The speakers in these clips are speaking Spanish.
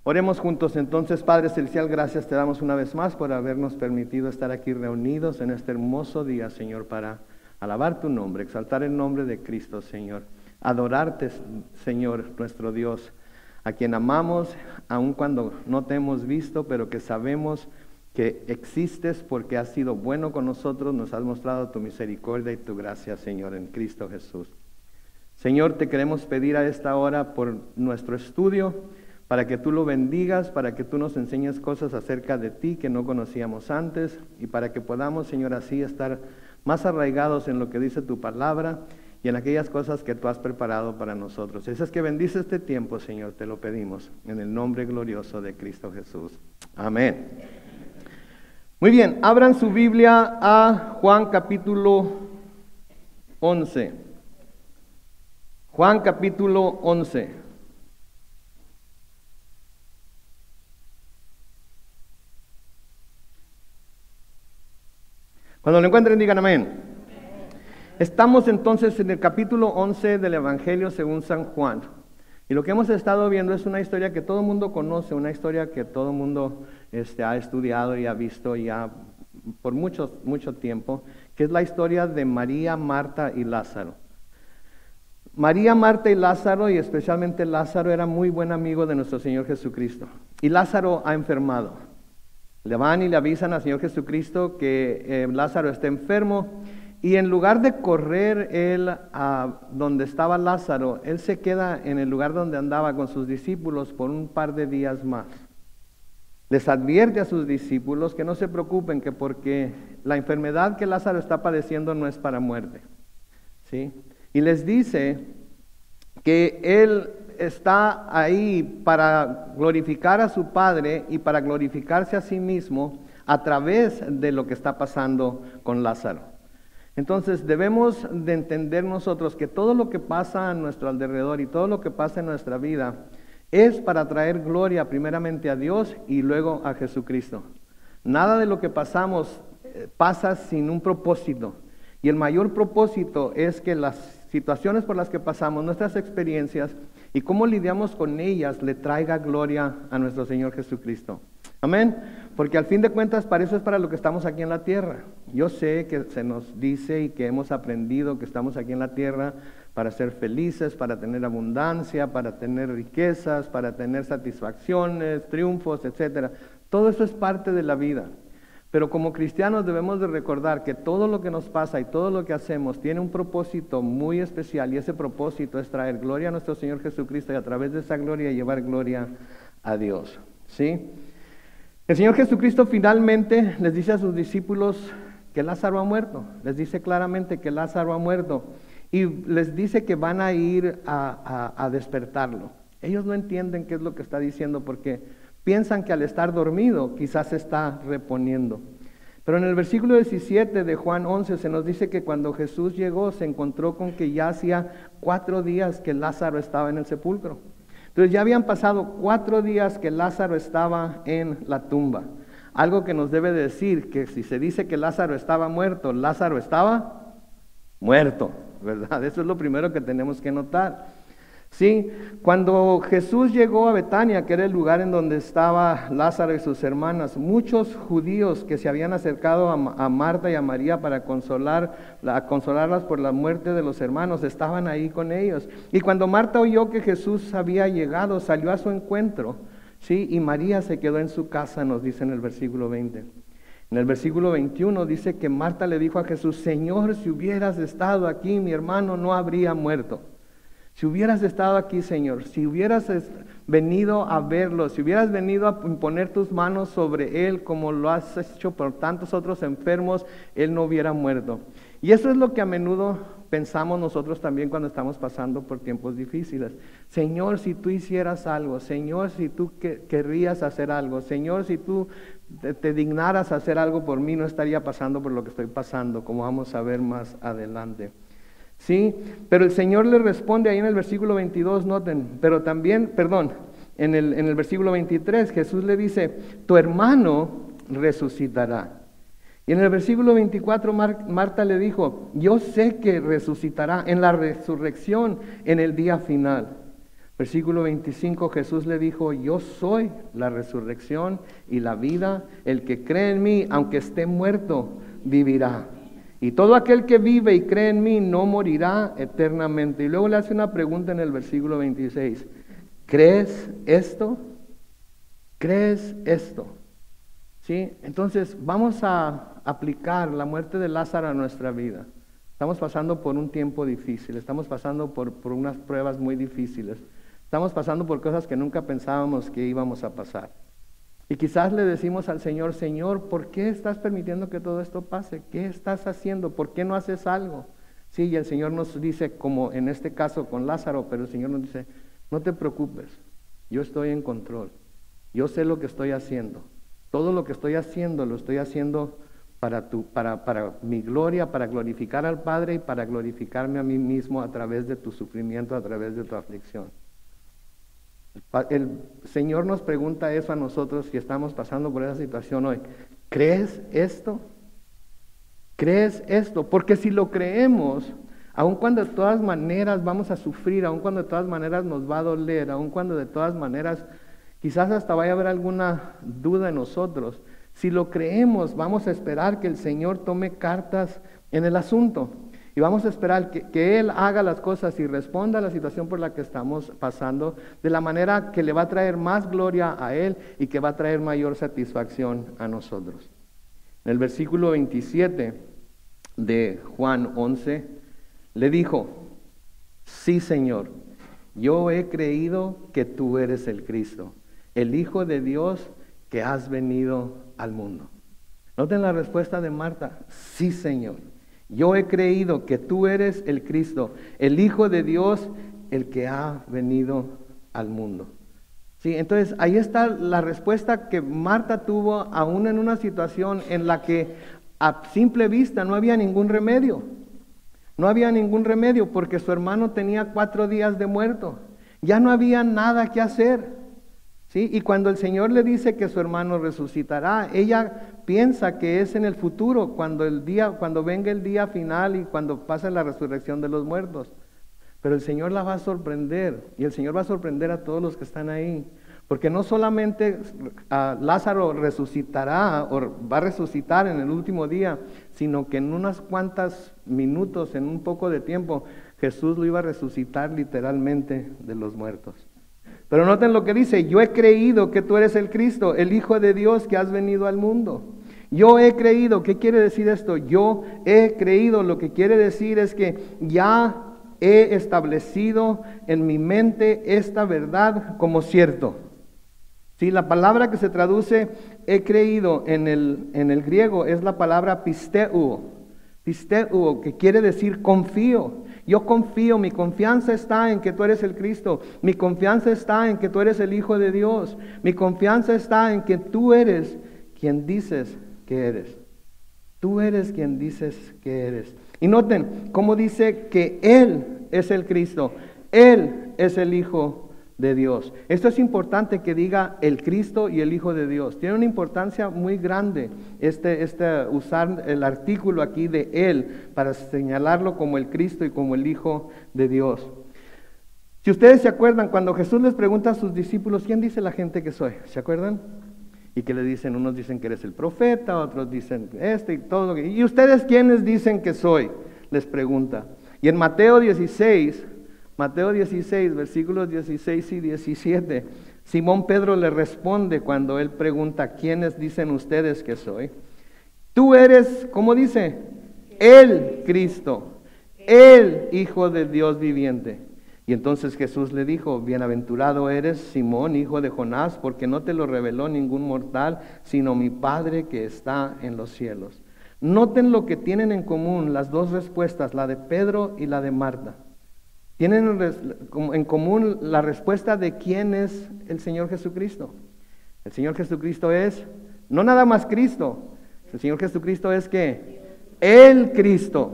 Oremos juntos entonces. Padre Celestial, gracias te damos una vez más por habernos permitido estar aquí reunidos en este hermoso día, Señor, para alabar tu nombre, exaltar el nombre de Cristo, Señor. Adorarte, Señor, nuestro Dios, a quien amamos, aun cuando no te hemos visto, pero que sabemos que existes porque has sido bueno con nosotros, nos has mostrado tu misericordia y tu gracia, Señor, en Cristo Jesús. Señor, te queremos pedir a esta hora por nuestro estudio, para que tú lo bendigas, para que tú nos enseñes cosas acerca de ti que no conocíamos antes, y para que podamos, Señor, así estar más arraigados en lo que dice tu palabra y en aquellas cosas que tú has preparado para nosotros. Eso es que bendice este tiempo, Señor, te lo pedimos, en el nombre glorioso de Cristo Jesús. Amén. Muy bien, abran su Biblia a Juan capítulo 11. Juan capítulo 11. Cuando lo encuentren, digan amén. Estamos entonces en el capítulo 11 del Evangelio según San Juan. Y lo que hemos estado viendo es una historia que todo el mundo conoce, una historia que todo el mundo ha estudiado y ha visto ya por mucho tiempo, que es la historia de María, Marta y Lázaro. María, Marta y Lázaro, y especialmente Lázaro, era muy buen amigo de nuestro Señor Jesucristo. Y Lázaro ha enfermado. Le van y le avisan al Señor Jesucristo que Lázaro está enfermo, y en lugar de correr él a donde estaba Lázaro, él se queda en el lugar donde andaba con sus discípulos por un par de días más. Les advierte a sus discípulos que no se preocupen, que porque la enfermedad que Lázaro está padeciendo no es para muerte, ¿sí? Y les dice que él está ahí para glorificar a su Padre y para glorificarse a sí mismo a través de lo que está pasando con Lázaro. Entonces debemos de entender nosotros que todo lo que pasa a nuestro alrededor y todo lo que pasa en nuestra vida es para traer gloria primeramente a Dios y luego a Jesucristo. Nada de lo que pasamos pasa sin un propósito. Y el mayor propósito es que las situaciones por las que pasamos, nuestras experiencias y cómo lidiamos con ellas, le traiga gloria a nuestro Señor Jesucristo. Amén. Porque al fin de cuentas para eso es para lo que estamos aquí en la tierra. Yo sé que se nos dice y que hemos aprendido que estamos aquí en la tierra para ser felices, para tener abundancia, para tener riquezas, para tener satisfacciones, triunfos, etc. Todo eso es parte de la vida. Pero como cristianos debemos de recordar que todo lo que nos pasa y todo lo que hacemos tiene un propósito muy especial, y ese propósito es traer gloria a nuestro Señor Jesucristo y a través de esa gloria llevar gloria a Dios, ¿sí? El Señor Jesucristo finalmente les dice a sus discípulos que Lázaro ha muerto, les dice claramente que Lázaro ha muerto y les dice que van a ir a despertarlo. Ellos no entienden qué es lo que está diciendo porque piensan que al estar dormido quizás se está reponiendo. Pero en el versículo 17 de Juan 11 se nos dice que cuando Jesús llegó se encontró con que ya hacía 4 días que Lázaro estaba en el sepulcro. Entonces ya habían pasado 4 días que Lázaro estaba en la tumba. Algo que nos debe decir que si se dice que Lázaro estaba muerto, Lázaro estaba muerto, ¿verdad? Eso es lo primero que tenemos que notar. Sí, cuando Jesús llegó a Betania, que era el lugar en donde estaba Lázaro y sus hermanas, muchos judíos que se habían acercado a Marta y a María para consolarlas por la muerte de los hermanos, estaban ahí con ellos. Y cuando Marta oyó que Jesús había llegado, salió a su encuentro, ¿sí? Y María se quedó en su casa, nos dice en el versículo 20. En el versículo 21 dice que Marta le dijo a Jesús: Señor, si hubieras estado aquí, mi hermano no habría muerto. Si hubieras estado aquí, Señor, si hubieras venido a verlo, si hubieras venido a imponer tus manos sobre él como lo has hecho por tantos otros enfermos, él no hubiera muerto. Y eso es lo que a menudo pensamos nosotros también cuando estamos pasando por tiempos difíciles. Señor, si tú hicieras algo, Señor, si tú querrías hacer algo, Señor, si tú te dignaras a hacer algo por mí, no estaría pasando por lo que estoy pasando, como vamos a ver más adelante. Sí, pero el Señor le responde ahí en el versículo 22, noten, pero también, en el versículo 23, Jesús le dice: tu hermano resucitará. Y en el versículo 24, Marta le dijo: yo sé que resucitará en la resurrección en el día final. Versículo 25, Jesús le dijo, yo soy la resurrección y la vida. El que cree en mí, aunque esté muerto, vivirá. Y todo aquel que vive y cree en mí no morirá eternamente. Y luego le hace una pregunta en el versículo 26. ¿Crees esto? ¿Crees esto? ¿Sí? Entonces vamos a aplicar la muerte de Lázaro a nuestra vida. Estamos pasando por un tiempo difícil, estamos pasando por unas pruebas muy difíciles. Estamos pasando por cosas que nunca pensábamos que íbamos a pasar. Y quizás le decimos al Señor, Señor, ¿por qué estás permitiendo que todo esto pase? ¿Qué estás haciendo? ¿Por qué no haces algo? Sí, y el Señor nos dice, como en este caso con Lázaro, pero el Señor nos dice, no te preocupes, yo estoy en control. Yo sé lo que estoy haciendo. Todo lo que estoy haciendo, lo estoy haciendo para mi gloria, para glorificar al Padre y para glorificarme a mí mismo a través de tu sufrimiento, a través de tu aflicción. El Señor nos pregunta eso a nosotros que estamos pasando por esa situación hoy. ¿Crees esto? ¿Crees esto? Porque si lo creemos, aun cuando de todas maneras vamos a sufrir, aun cuando de todas maneras nos va a doler, aun cuando de todas maneras quizás hasta vaya a haber alguna duda en nosotros, si lo creemos, vamos a esperar que el Señor tome cartas en el asunto. Y vamos a esperar que Él haga las cosas y responda a la situación por la que estamos pasando de la manera que le va a traer más gloria a Él y que va a traer mayor satisfacción a nosotros. En el versículo 27 de Juan 11, le dijo, sí, Señor, yo he creído que tú eres el Cristo, el Hijo de Dios que has venido al mundo. Noten la respuesta de Marta, sí, Señor. Yo he creído que tú eres el Cristo, el Hijo de Dios, el que ha venido al mundo. Sí, entonces ahí está la respuesta que Marta tuvo aún en una situación en la que a simple vista no había ningún remedio. No había ningún remedio porque su hermano tenía 4 días de muerto. Ya no había nada que hacer. ¿Sí? Y cuando el Señor le dice que su hermano resucitará, ella piensa que es en el futuro, cuando venga el día final y cuando pase la resurrección de los muertos. Pero el Señor la va a sorprender, y el Señor va a sorprender a todos los que están ahí, porque no solamente Lázaro resucitará o va a resucitar en el último día, sino que en unas cuantas minutos, en un poco de tiempo, Jesús lo iba a resucitar literalmente de los muertos. Pero noten lo que dice, yo he creído que tú eres el Cristo, el Hijo de Dios que has venido al mundo. Yo he creído, ¿qué quiere decir esto? Yo he creído, lo que quiere decir es que ya he establecido en mi mente esta verdad como cierto. Sí, la palabra que se traduce he creído en el griego es la palabra pisteuo, que quiere decir confío. Yo confío, mi confianza está en que tú eres el Cristo, mi confianza está en que tú eres el Hijo de Dios, mi confianza está en que tú eres quien dices que eres. Tú eres quien dices que eres. Y noten cómo dice que Él es el Cristo, Él es el Hijo de Dios. Esto es importante que diga el Cristo y el Hijo de Dios. Tiene una importancia muy grande usar el artículo aquí de Él para señalarlo como el Cristo y como el Hijo de Dios. Si ustedes se acuerdan, cuando Jesús les pregunta a sus discípulos, ¿quién dice la gente que soy? ¿Se acuerdan? Y que le dicen, unos dicen que eres el profeta, otros dicen y todo. ¿Y ustedes quiénes dicen que soy? Les pregunta. Y en Mateo 16, versículos 16 y 17, Simón Pedro le responde cuando él pregunta, ¿quiénes dicen ustedes que soy? Tú eres, ¿cómo dice? El Cristo, el Hijo de Dios viviente. Y entonces Jesús le dijo, bienaventurado eres, Simón, hijo de Jonás, porque no te lo reveló ningún mortal, sino mi Padre que está en los cielos. Noten lo que tienen en común las dos respuestas, la de Pedro y la de Marta. Tienen en común la respuesta de quién es el Señor Jesucristo. El Señor Jesucristo es, no nada más Cristo, el Señor Jesucristo es ¿qué? El Cristo.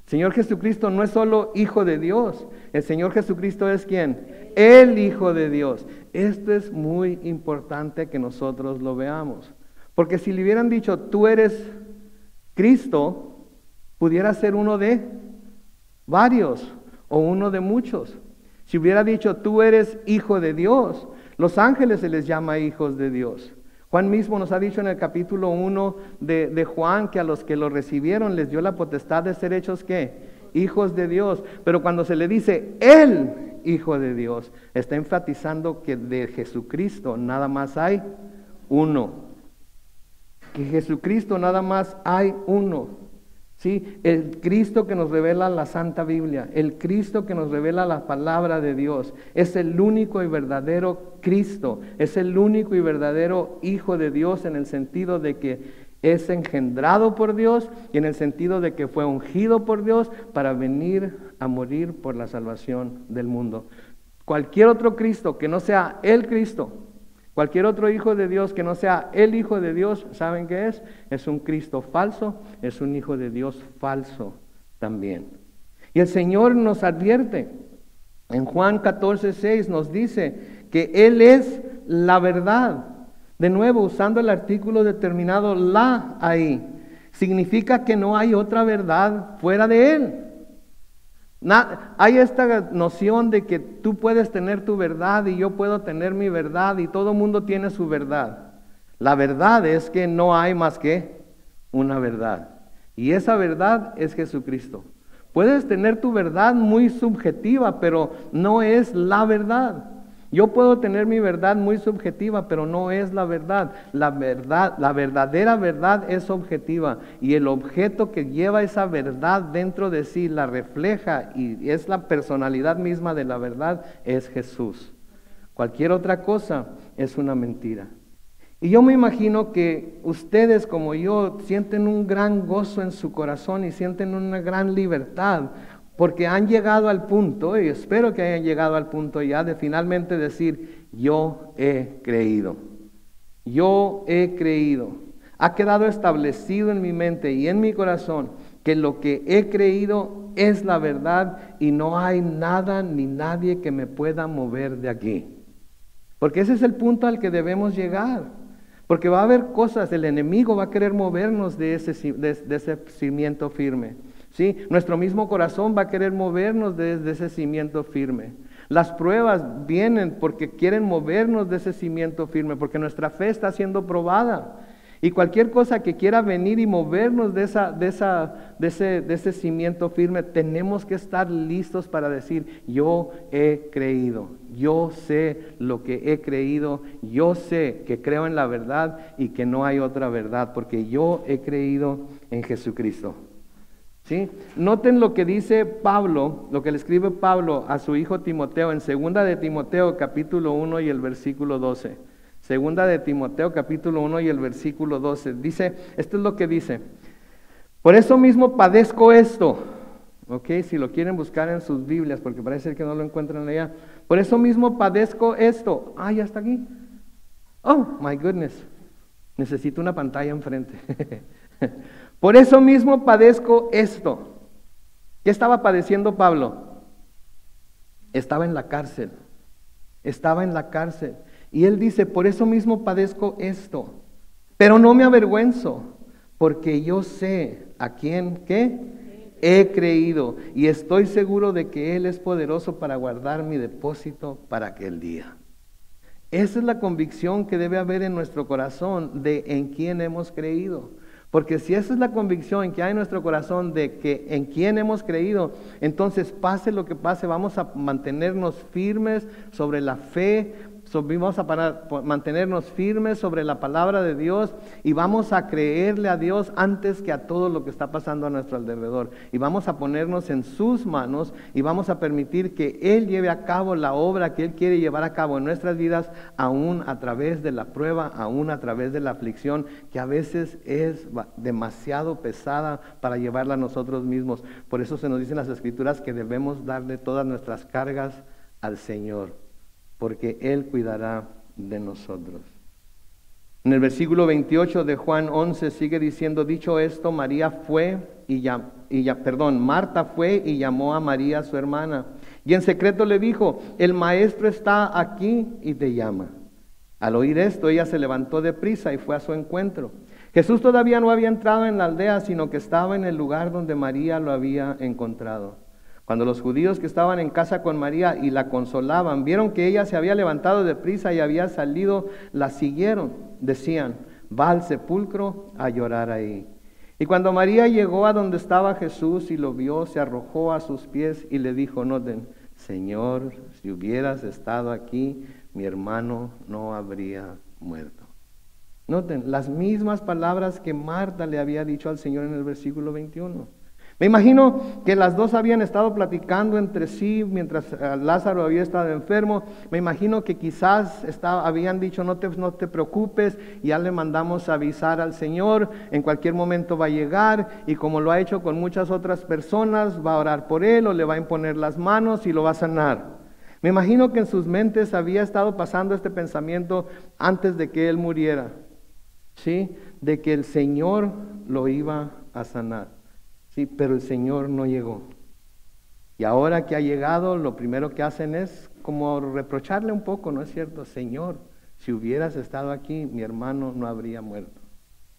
El Señor Jesucristo no es solo Hijo de Dios, el Señor Jesucristo es ¿quién? El Hijo de Dios. Esto es muy importante que nosotros lo veamos, porque si le hubieran dicho, tú eres Cristo, pudiera ser uno de varios o uno de muchos. Si hubiera dicho, tú eres hijo de Dios, los ángeles se les llama hijos de Dios. Juan mismo nos ha dicho en el capítulo 1 de Juan que a los que lo recibieron les dio la potestad de ser hechos, ¿qué? Hijos de Dios. Pero cuando se le dice el Hijo de Dios, está enfatizando que de Jesucristo nada más hay uno. Que Jesucristo nada más hay uno. ¿Sí? El Cristo que nos revela la Santa Biblia, el Cristo que nos revela la palabra de Dios, es el único y verdadero Cristo, es el único y verdadero Hijo de Dios en el sentido de que es engendrado por Dios y en el sentido de que fue ungido por Dios para venir a morir por la salvación del mundo. Cualquier otro Cristo que no sea el Cristo, cualquier otro hijo de Dios que no sea el Hijo de Dios, ¿saben qué es? Es un Cristo falso, es un Hijo de Dios falso también. Y el Señor nos advierte, en Juan 14:6 nos dice que Él es la verdad. De nuevo, usando el artículo determinado la ahí, significa que no hay otra verdad fuera de Él. Hay esta noción de que tú puedes tener tu verdad y yo puedo tener mi verdad y todo mundo tiene su verdad. La verdad es que no hay más que una verdad. Y esa verdad es Jesucristo. Puedes tener tu verdad muy subjetiva, pero no es la verdad. Yo puedo tener mi verdad muy subjetiva, pero no es la verdad. La verdadera verdad es objetiva. Y el objeto que lleva esa verdad dentro de sí, la refleja y es la personalidad misma de la verdad, es Jesús. Cualquier otra cosa es una mentira. Y yo me imagino que ustedes como yo sienten un gran gozo en su corazón y sienten una gran libertad, porque han llegado al punto, y espero que hayan llegado al punto ya de finalmente decir, yo he creído. Yo he creído. Ha quedado establecido en mi mente y en mi corazón que lo que he creído es la verdad y no hay nada ni nadie que me pueda mover de aquí. Porque ese es el punto al que debemos llegar. Porque va a haber cosas, el enemigo va a querer movernos de ese cimiento firme. ¿Sí? Nuestro mismo corazón va a querer movernos desde ese cimiento firme. Las pruebas vienen porque quieren movernos de ese cimiento firme, porque nuestra fe está siendo probada. Y cualquier cosa que quiera venir y movernos de ese cimiento firme, tenemos que estar listos para decir, yo he creído, yo sé lo que he creído, yo sé que creo en la verdad y que no hay otra verdad, porque yo he creído en Jesucristo. ¿Sí? Noten lo que dice Pablo, lo que le escribe Pablo a su hijo Timoteo en 2 de Timoteo capítulo 1 y el versículo 12. 2 de Timoteo capítulo 1 y el versículo 12. Dice, esto es lo que dice. Por eso mismo padezco esto. Ok, si lo quieren buscar en sus Biblias, porque parece que no lo encuentran allá. Por eso mismo padezco esto. Ah, ya está aquí. Oh, my goodness. Necesito una pantalla enfrente. Por eso mismo padezco esto. ¿Qué estaba padeciendo Pablo? Estaba en la cárcel. Estaba en la cárcel. Y él dice, por eso mismo padezco esto. Pero no me avergüenzo, porque yo sé a quién, ¿qué? He creído. Y estoy seguro de que Él es poderoso para guardar mi depósito para aquel día. Esa es la convicción que debe haber en nuestro corazón de en quién hemos creído. Porque si esa es la convicción que hay en nuestro corazón de que en quién hemos creído, entonces pase lo que pase, vamos a mantenernos firmes sobre la fe, vamos a mantenernos firmes sobre la palabra de Dios y vamos a creerle a Dios antes que a todo lo que está pasando a nuestro alrededor. Y vamos a ponernos en sus manos y vamos a permitir que Él lleve a cabo la obra que Él quiere llevar a cabo en nuestras vidas, aún a través de la prueba, aún a través de la aflicción, que a veces es demasiado pesada para llevarla a nosotros mismos. Por eso se nos dice en las Escrituras que debemos darle todas nuestras cargas al Señor, porque Él cuidará de nosotros. En el versículo 28 de Juan 11 sigue diciendo, dicho esto, Marta fue y llamó a María su hermana, y en secreto le dijo, el maestro está aquí y te llama. Al oír esto, ella se levantó deprisa y fue a su encuentro. Jesús todavía no había entrado en la aldea, sino que estaba en el lugar donde María lo había encontrado. Cuando los judíos que estaban en casa con María y la consolaban, vieron que ella se había levantado de prisa y había salido, la siguieron. Decían, va al sepulcro a llorar ahí. Y cuando María llegó a donde estaba Jesús y lo vio, se arrojó a sus pies y le dijo, noten, Señor, si hubieras estado aquí, mi hermano no habría muerto. Noten, las mismas palabras que Marta le había dicho al Señor en el versículo 21. Me imagino que las dos habían estado platicando entre sí mientras Lázaro había estado enfermo. Me imagino que quizás habían dicho, no te preocupes, ya le mandamos a avisar al Señor, en cualquier momento va a llegar, y como lo ha hecho con muchas otras personas, va a orar por él o le va a imponer las manos y lo va a sanar. Me imagino que en sus mentes había estado pasando este pensamiento antes de que él muriera, ¿sí? De que el Señor lo iba a sanar. Sí, pero el Señor no llegó. Y ahora que ha llegado, lo primero que hacen es como reprocharle un poco, ¿no es cierto? Señor, si hubieras estado aquí, mi hermano no habría muerto.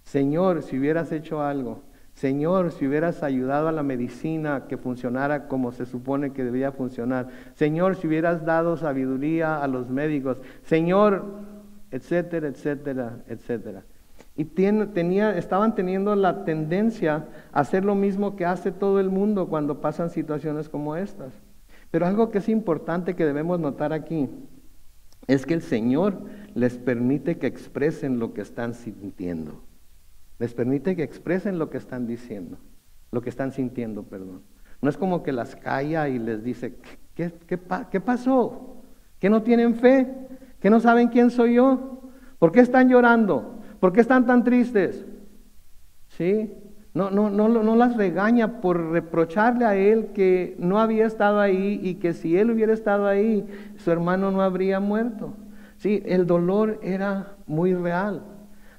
Señor, si hubieras hecho algo. Señor, si hubieras ayudado a la medicina que funcionara como se supone que debía funcionar. Señor, si hubieras dado sabiduría a los médicos. Señor, etcétera, etcétera, etcétera. Y estaban teniendo la tendencia a hacer lo mismo que hace todo el mundo cuando pasan situaciones como estas. Pero algo que es importante que debemos notar aquí es que el Señor les permite que expresen lo que están sintiendo. Les permite que expresen lo que están diciendo, lo que están sintiendo, perdón. No es como que las calla y les dice, ¿qué pasó? ¿Que no tienen fe? ¿Que no saben quién soy yo? ¿Por qué están llorando? ¿Por qué están tan tristes? ¿Sí? No las regaña por reprocharle a él que no había estado ahí y que si él hubiera estado ahí, su hermano no habría muerto. Sí, el dolor era muy real.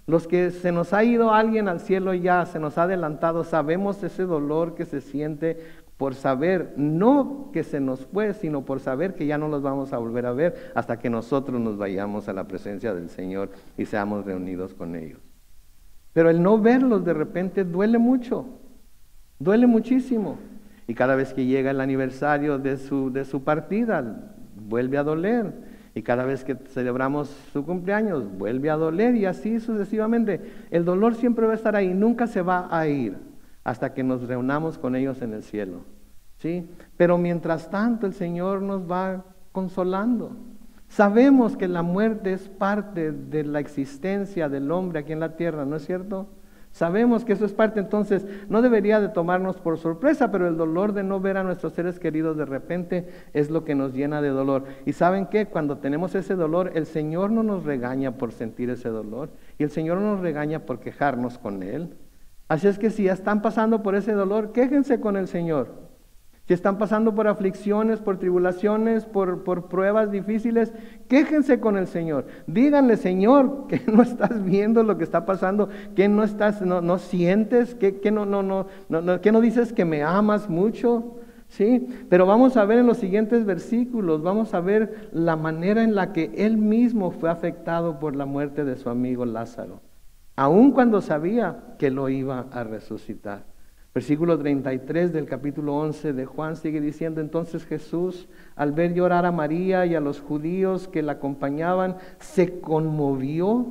Los que se nos ha ido alguien al cielo ya, se nos ha adelantado, sabemos ese dolor que se siente por saber, no que se nos fue, sino por saber que ya no los vamos a volver a ver hasta que nosotros nos vayamos a la presencia del Señor y seamos reunidos con ellos. Pero el no verlos de repente duele mucho, duele muchísimo. Y cada vez que llega el aniversario de su partida, vuelve a doler. Y cada vez que celebramos su cumpleaños, vuelve a doler y así sucesivamente. El dolor siempre va a estar ahí, nunca se va a ir hasta que nos reunamos con ellos en el cielo, ¿sí? Pero mientras tanto el Señor nos va consolando. Sabemos que la muerte es parte de la existencia del hombre aquí en la tierra, ¿no es cierto? Sabemos que eso es parte, entonces no debería de tomarnos por sorpresa, pero el dolor de no ver a nuestros seres queridos de repente es lo que nos llena de dolor. ¿Y saben qué? Cuando tenemos ese dolor, el Señor no nos regaña por sentir ese dolor y el Señor no nos regaña por quejarnos con Él. Así es que si ya están pasando por ese dolor, quéjense con el Señor. Si están pasando por aflicciones, por tribulaciones, por pruebas difíciles, quéjense con el Señor. Díganle, Señor, que no estás viendo lo que está pasando, que no sientes, que no dices que me amas mucho, ¿sí? Pero vamos a ver en los siguientes versículos, vamos a ver la manera en la que Él mismo fue afectado por la muerte de su amigo Lázaro, aun cuando sabía que lo iba a resucitar. Versículo 33 del capítulo 11 de Juan sigue diciendo, entonces Jesús, al ver llorar a María y a los judíos que la acompañaban, se conmovió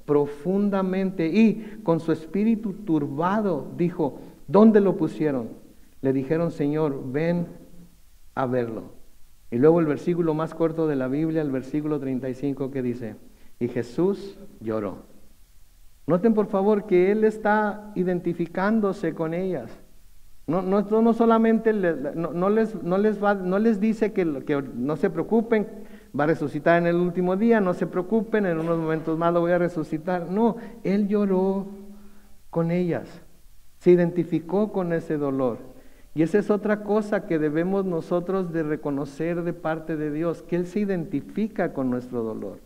profundamente y con su espíritu turbado dijo, ¿dónde lo pusieron? Le dijeron, Señor, ven a verlo. Y luego el versículo más corto de la Biblia, el versículo 35 que dice, y Jesús lloró. Noten por favor que Él está identificándose con ellas. No solamente no les dice que no se preocupen, va a resucitar en el último día, no se preocupen, en unos momentos más lo voy a resucitar. No, Él lloró con ellas, se identificó con ese dolor. Y esa es otra cosa que debemos nosotros de reconocer de parte de Dios, que Él se identifica con nuestro dolor.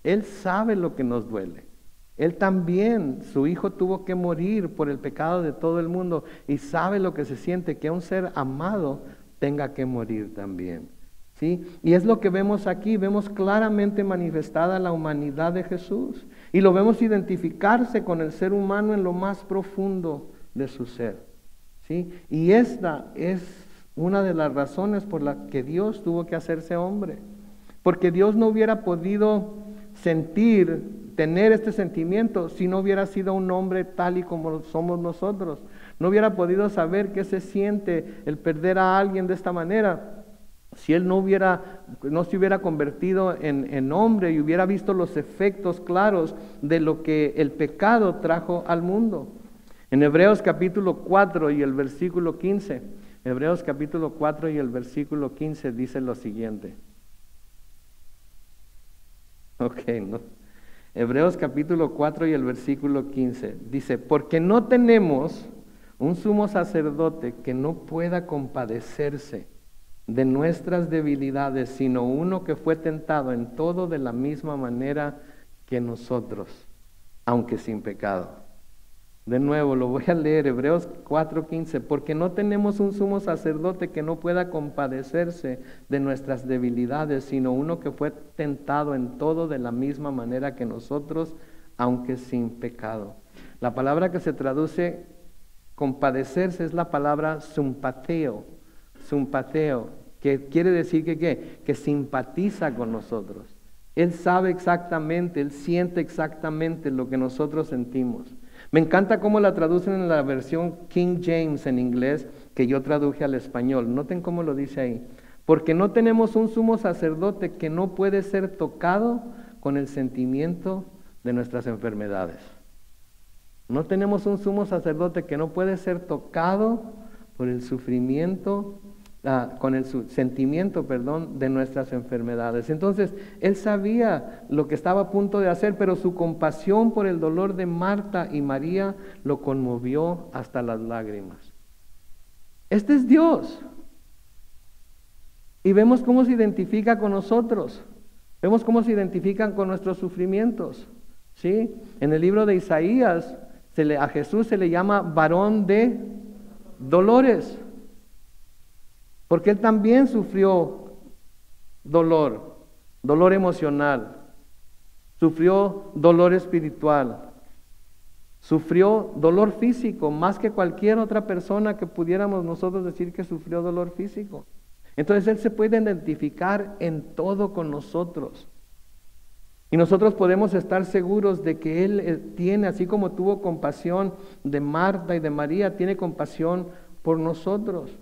Él sabe lo que nos duele. Él también, su Hijo tuvo que morir por el pecado de todo el mundo y sabe lo que se siente que un ser amado tenga que morir también, ¿sí? Y es lo que vemos aquí, vemos claramente manifestada la humanidad de Jesús y lo vemos identificarse con el ser humano en lo más profundo de su ser, ¿sí? Y esta es una de las razones por las que Dios tuvo que hacerse hombre. Porque Dios no hubiera podido tener este sentimiento si no hubiera sido un hombre tal y como somos nosotros. No hubiera podido saber qué se siente el perder a alguien de esta manera si Él no se hubiera convertido en hombre y hubiera visto los efectos claros de lo que el pecado trajo al mundo. En Hebreos capítulo 4 y el versículo 15, Hebreos capítulo 4 y el versículo 15 dice lo siguiente. Hebreos capítulo 4 y el versículo 15 dice, porque no tenemos un sumo sacerdote que no pueda compadecerse de nuestras debilidades, sino uno que fue tentado en todo de la misma manera que nosotros, aunque sin pecado. De nuevo, lo voy a leer, Hebreos 4:15, porque no tenemos un sumo sacerdote que no pueda compadecerse de nuestras debilidades, sino uno que fue tentado en todo de la misma manera que nosotros, aunque sin pecado. La palabra que se traduce compadecerse es la palabra sympatheo, que quiere decir que simpatiza con nosotros. Él sabe exactamente, Él siente exactamente lo que nosotros sentimos. Me encanta cómo la traducen en la versión King James en inglés, que yo traduje al español. Noten cómo lo dice ahí. Porque no tenemos un sumo sacerdote que no puede ser tocado con el sentimiento de nuestras enfermedades. No tenemos un sumo sacerdote que no puede ser tocado por el sufrimiento, con el sentimiento de nuestras enfermedades. Entonces, Él sabía lo que estaba a punto de hacer, pero su compasión por el dolor de Marta y María lo conmovió hasta las lágrimas. Este es Dios. Y vemos cómo se identifica con nosotros. Vemos cómo se identifican con nuestros sufrimientos. ¿Sí? En el libro de Isaías, a Jesús se le llama varón de dolores. Porque Él también sufrió dolor emocional, sufrió dolor espiritual, sufrió dolor físico, más que cualquier otra persona que pudiéramos nosotros decir que sufrió dolor físico. Entonces Él se puede identificar en todo con nosotros. Y nosotros podemos estar seguros de que Él tiene, así como tuvo compasión de Marta y de María, tiene compasión por nosotros.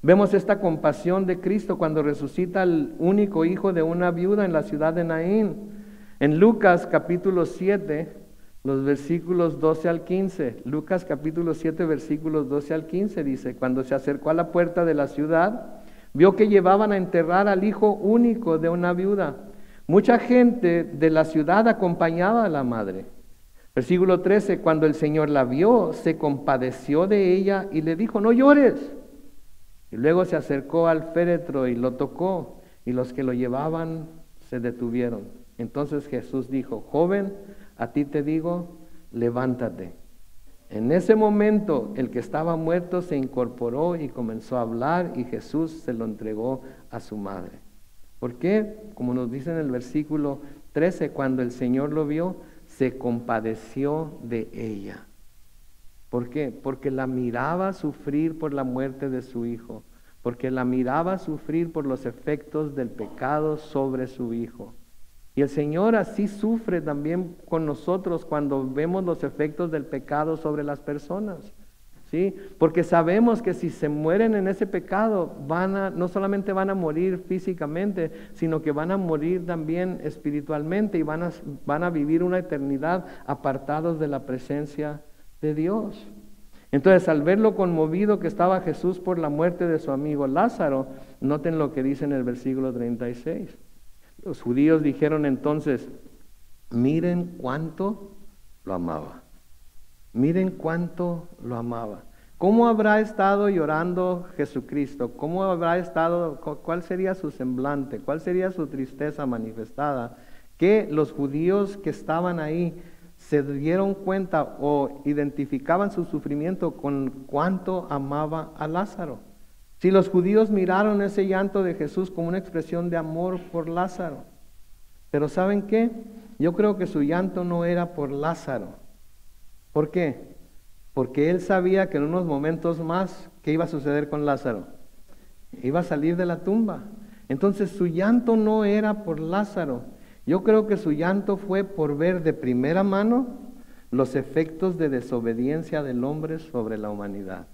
Vemos esta compasión de Cristo cuando resucita al único hijo de una viuda en la ciudad de Naín. En Lucas capítulo 7, los versículos 12 al 15. Lucas capítulo 7, versículos 12 al 15 dice, cuando se acercó a la puerta de la ciudad, vio que llevaban a enterrar al hijo único de una viuda. Mucha gente de la ciudad acompañaba a la madre. Versículo 13, cuando el Señor la vio, se compadeció de ella y le dijo, no llores. Y luego se acercó al féretro y lo tocó, y los que lo llevaban se detuvieron. Entonces Jesús dijo, joven, a ti te digo, levántate. En ese momento el que estaba muerto se incorporó y comenzó a hablar, y Jesús se lo entregó a su madre. ¿Por qué? Como nos dice en el versículo 13, cuando el Señor lo vio, se compadeció de ella. ¿Por qué? Porque la miraba sufrir por la muerte de su hijo, porque la miraba sufrir por los efectos del pecado sobre su hijo. Y el Señor así sufre también con nosotros cuando vemos los efectos del pecado sobre las personas. ¿Sí? Porque sabemos que si se mueren en ese pecado, no solamente van a morir físicamente, sino que van a morir también espiritualmente y van a vivir una eternidad apartados de la presencia de Dios. Entonces, al ver lo conmovido que estaba Jesús por la muerte de su amigo Lázaro, noten lo que dice en el versículo 36. Los judíos dijeron entonces, miren cuánto lo amaba. Miren cuánto lo amaba. ¿Cómo habrá estado llorando Jesucristo? ¿Cómo habrá estado? ¿Cuál sería su semblante? ¿Cuál sería su tristeza manifestada? Que los judíos que estaban ahí se dieron cuenta o identificaban su sufrimiento con cuánto amaba a Lázaro. Si los judíos miraron ese llanto de Jesús como una expresión de amor por Lázaro. Pero ¿saben qué? Yo creo que su llanto no era por Lázaro. ¿Por qué? Porque él sabía que en unos momentos más, ¿qué iba a suceder con Lázaro? Iba a salir de la tumba. Entonces su llanto no era por Lázaro. Yo creo que su llanto fue por ver de primera mano los efectos de desobediencia del hombre sobre la humanidad.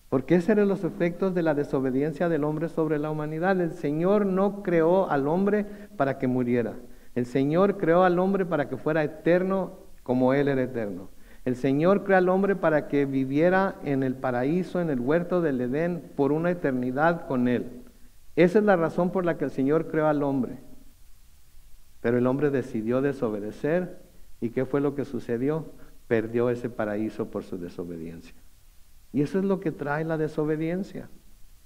Porque esos eran los efectos de la desobediencia del hombre sobre la humanidad. El Señor no creó al hombre para que muriera. El Señor creó al hombre para que fuera eterno como Él era eterno. El Señor creó al hombre para que viviera en el paraíso, en el huerto del Edén, por una eternidad con Él. Esa es la razón por la que el Señor creó al hombre. Pero el hombre decidió desobedecer. ¿Y qué fue lo que sucedió? Perdió ese paraíso por su desobediencia. Y eso es lo que trae la desobediencia.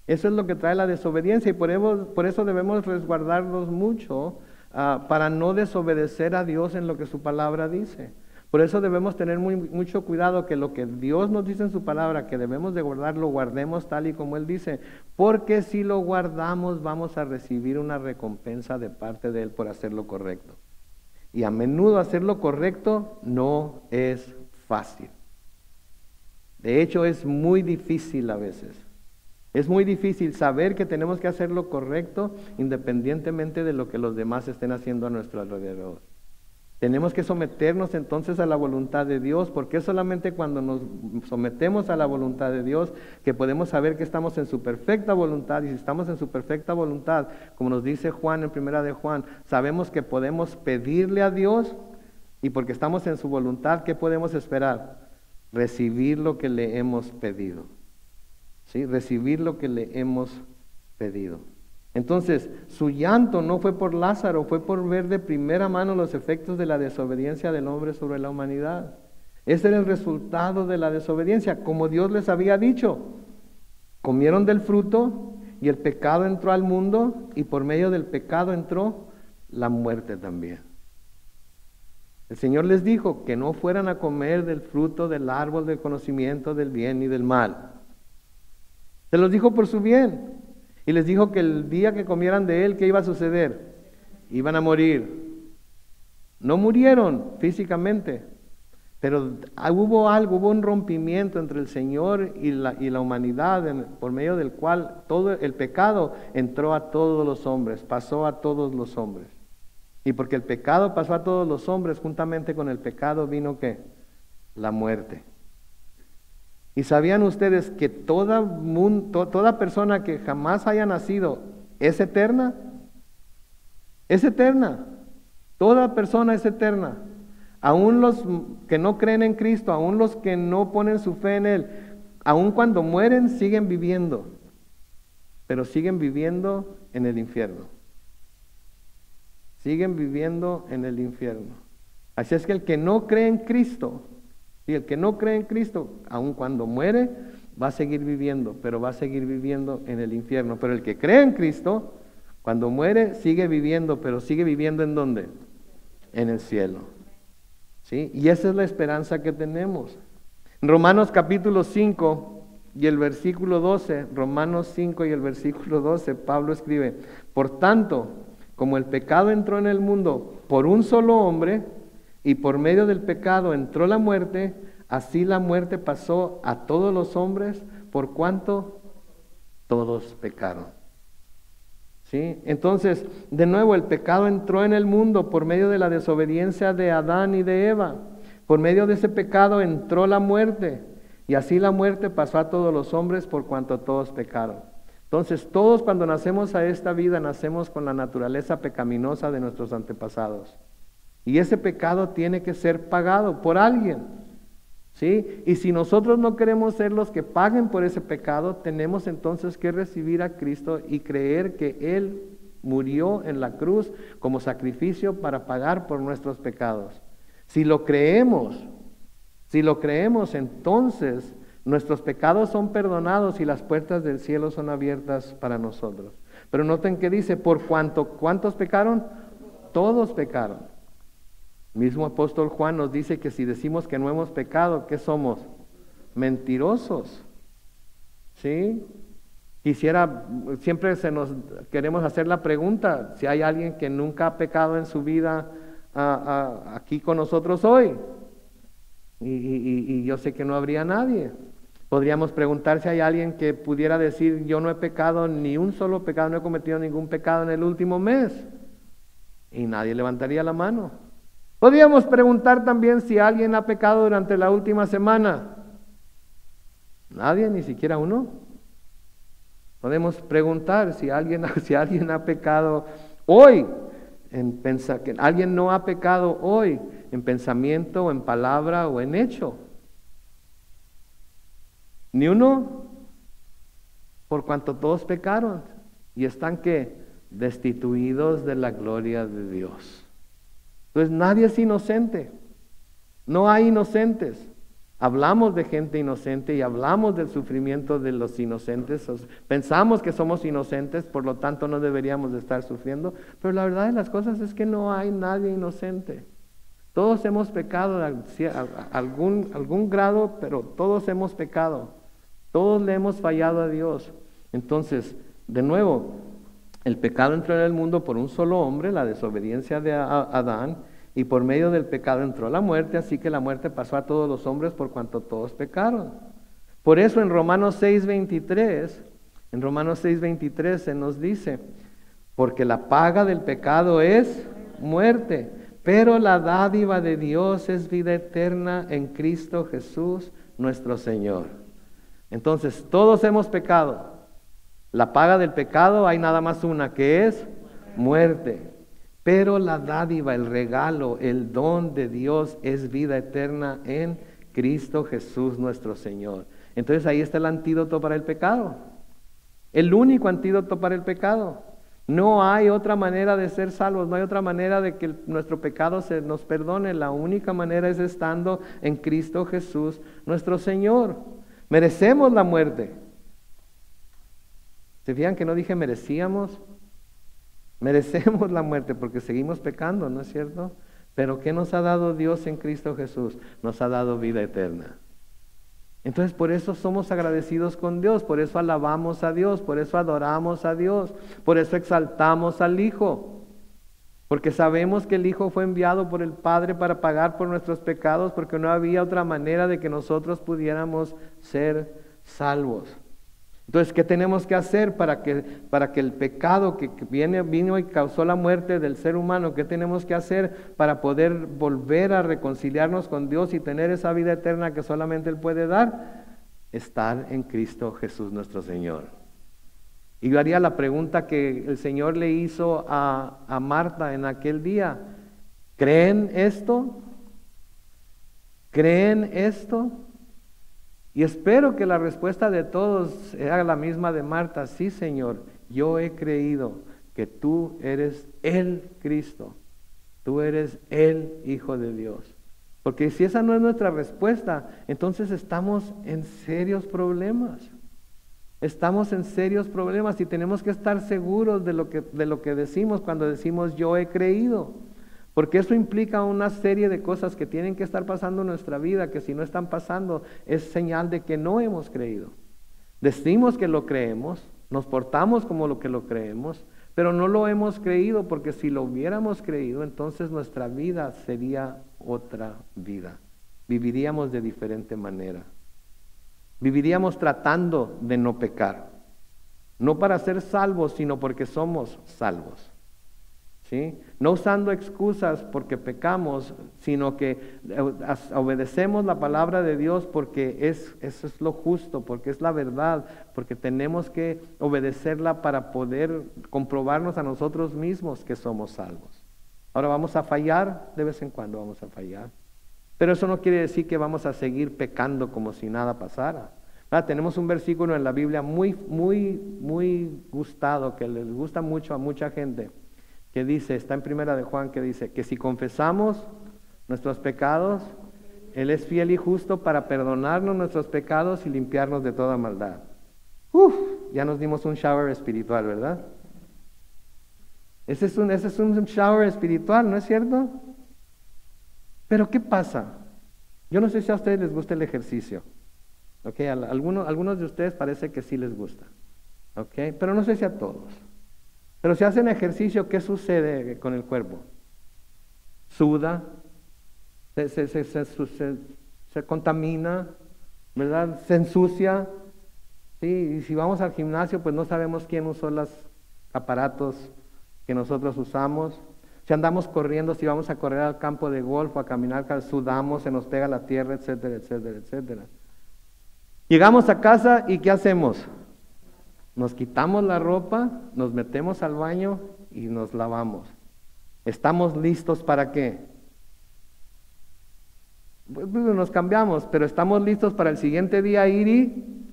Eso es lo que trae la desobediencia. Y por eso debemos resguardarnos mucho para no desobedecer a Dios en lo que su palabra dice. Por eso debemos tener mucho cuidado que lo que Dios nos dice en su palabra, que debemos de guardar, lo guardemos tal y como Él dice. Porque si lo guardamos, vamos a recibir una recompensa de parte de Él por hacer lo correcto. Y a menudo hacer lo correcto no es fácil. De hecho, es muy difícil a veces. Es muy difícil saber que tenemos que hacer lo correcto independientemente de lo que los demás estén haciendo a nuestro alrededor. Tenemos que someternos entonces a la voluntad de Dios, porque es solamente cuando nos sometemos a la voluntad de Dios que podemos saber que estamos en su perfecta voluntad. Y si estamos en su perfecta voluntad, como nos dice Juan en primera de Juan, sabemos que podemos pedirle a Dios, y porque estamos en su voluntad, ¿qué podemos esperar? Recibir lo que le hemos pedido. ¿Sí? Recibir lo que le hemos pedido. Entonces, su llanto no fue por Lázaro, fue por ver de primera mano los efectos de la desobediencia del hombre sobre la humanidad. Ese era el resultado de la desobediencia, como Dios les había dicho. Comieron del fruto y el pecado entró al mundo y por medio del pecado entró la muerte también. El Señor les dijo que no fueran a comer del fruto del árbol del conocimiento del bien y del mal. Se los dijo por su bien. Y les dijo que el día que comieran de él, ¿qué iba a suceder? Iban a morir. No murieron físicamente, pero hubo un rompimiento entre el Señor y la humanidad, por medio del cual todo el pecado entró a todos los hombres, pasó a todos los hombres. Y porque el pecado pasó a todos los hombres, juntamente con el pecado vino ¿qué? La muerte. ¿Y sabían ustedes que toda persona que jamás haya nacido es eterna? Es eterna. Toda persona es eterna. Aún los que no creen en Cristo, aún los que no ponen su fe en Él, aún cuando mueren siguen viviendo, pero siguen viviendo en el infierno. Siguen viviendo en el infierno. Así es que el que no cree en Cristo, y el que no cree en Cristo, aun cuando muere, va a seguir viviendo, pero va a seguir viviendo en el infierno. Pero el que cree en Cristo, cuando muere, sigue viviendo, pero sigue viviendo ¿en dónde? En el cielo. ¿Sí? Y esa es la esperanza que tenemos. En Romanos capítulo 5 y el versículo 12, Romanos 5 y el versículo 12, Pablo escribe: por tanto, como el pecado entró en el mundo por un solo hombre, y por medio del pecado entró la muerte, así la muerte pasó a todos los hombres, por cuanto todos pecaron. ¿Sí? Entonces, de nuevo, el pecado entró en el mundo por medio de la desobediencia de Adán y de Eva. Por medio de ese pecado entró la muerte, y así la muerte pasó a todos los hombres por cuanto todos pecaron. Entonces, todos cuando nacemos a esta vida, nacemos con la naturaleza pecaminosa de nuestros antepasados. Y ese pecado tiene que ser pagado por alguien, ¿sí? Y si nosotros no queremos ser los que paguen por ese pecado, tenemos entonces que recibir a Cristo y creer que Él murió en la cruz como sacrificio para pagar por nuestros pecados. Si lo creemos, entonces nuestros pecados son perdonados y las puertas del cielo son abiertas para nosotros. Pero noten que dice, ¿cuántos pecaron? Todos pecaron. Mismo apóstol Juan nos dice que si decimos que no hemos pecado, ¿qué somos? Mentirosos. ¿Sí? Siempre queremos hacer la pregunta, si hay alguien que nunca ha pecado en su vida aquí con nosotros hoy. Y yo sé que no habría nadie. Podríamos preguntar si hay alguien que pudiera decir, yo no he pecado ni un solo pecado, no he cometido ningún pecado en el último mes. Y nadie levantaría la mano. Podríamos preguntar también si alguien ha pecado durante la última semana. Nadie, ni siquiera uno. Podemos preguntar si alguien ha pecado hoy, que alguien no ha pecado hoy en pensamiento, o en palabra, o en hecho. Ni uno, por cuanto todos pecaron y están ¿qué? Destituidos de la gloria de Dios. Entonces nadie es inocente, no hay inocentes. Hablamos de gente inocente y hablamos del sufrimiento de los inocentes. Pensamos que somos inocentes, por lo tanto no deberíamos de estar sufriendo, pero la verdad de las cosas es que no hay nadie inocente. Todos hemos pecado a algún grado, pero todos hemos pecado. Todos le hemos fallado a Dios. Entonces, de nuevo, el pecado entró en el mundo por un solo hombre, la desobediencia de Adán, y por medio del pecado entró la muerte, así que la muerte pasó a todos los hombres por cuanto todos pecaron. Por eso en Romanos 6:23 se nos dice, porque la paga del pecado es muerte, pero la dádiva de Dios es vida eterna en Cristo Jesús nuestro Señor. Entonces, todos hemos pecado. La paga del pecado hay nada más una, que es muerte. Pero la dádiva, el regalo, el don de Dios es vida eterna en Cristo Jesús nuestro Señor. Entonces ahí está el antídoto para el pecado. El único antídoto para el pecado. No hay otra manera de ser salvos, no hay otra manera de que nuestro pecado se nos perdone. La única manera es estando en Cristo Jesús nuestro Señor. Merecemos la muerte. ¿Se fijan que no dije merecíamos? Merecemos la muerte porque seguimos pecando, ¿no es cierto? Pero ¿qué nos ha dado Dios en Cristo Jesús? Nos ha dado vida eterna. Entonces por eso somos agradecidos con Dios, por eso alabamos a Dios, por eso adoramos a Dios, por eso exaltamos al Hijo. Porque sabemos que el Hijo fue enviado por el Padre para pagar por nuestros pecados, porque no había otra manera de que nosotros pudiéramos ser salvos. Entonces, ¿qué tenemos que hacer para que el pecado que vino y causó la muerte del ser humano, qué tenemos que hacer para poder volver a reconciliarnos con Dios y tener esa vida eterna que solamente Él puede dar? Estar en Cristo Jesús nuestro Señor. Y yo haría la pregunta que el Señor le hizo a Marta en aquel día. ¿Creen esto? ¿Creen esto? Y espero que la respuesta de todos sea la misma de Marta. Sí, Señor, yo he creído que tú eres el Cristo. Tú eres el Hijo de Dios. Porque si esa no es nuestra respuesta, entonces estamos en serios problemas. Estamos en serios problemas y tenemos que estar seguros de lo que decimos cuando decimos yo he creído. Porque eso implica una serie de cosas que tienen que estar pasando en nuestra vida, que si no están pasando es señal de que no hemos creído. Decimos que lo creemos, nos portamos como lo que lo creemos, pero no lo hemos creído porque si lo hubiéramos creído, entonces nuestra vida sería otra vida. Viviríamos de diferente manera. Viviríamos tratando de no pecar. No para ser salvos, sino porque somos salvos. ¿Sí? No usando excusas porque pecamos, sino que obedecemos la palabra de Dios porque eso es lo justo, porque es la verdad, porque tenemos que obedecerla para poder comprobarnos a nosotros mismos que somos salvos. Ahora vamos a fallar, de vez en cuando vamos a fallar. Pero eso no quiere decir que vamos a seguir pecando como si nada pasara. Tenemos un versículo en la Biblia muy gustado, que les gusta mucho a mucha gente, que dice, está en Primera de Juan, que dice que si confesamos nuestros pecados, Él es fiel y justo para perdonarnos nuestros pecados y limpiarnos de toda maldad. Ya nos dimos un shower espiritual, ¿verdad? Ese es un shower espiritual, ¿no es cierto? Pero ¿qué pasa? Yo no sé si a ustedes les gusta el ejercicio. Okay, algunos de ustedes parece que sí les gusta. Okay, pero no sé si a todos. Pero si hacen ejercicio, ¿qué sucede con el cuerpo? Suda, se contamina, ¿verdad? Se ensucia. Sí, y si vamos al gimnasio, pues no sabemos quién usó los aparatos que nosotros usamos. Si andamos corriendo, si vamos a correr al campo de golf o a caminar, sudamos, se nos pega la tierra, etcétera, etcétera, etcétera. Llegamos a casa y ¿qué hacemos? Nos quitamos la ropa, nos metemos al baño y nos lavamos. ¿Estamos listos para qué? Pues nos cambiamos, pero estamos listos para el siguiente día ir y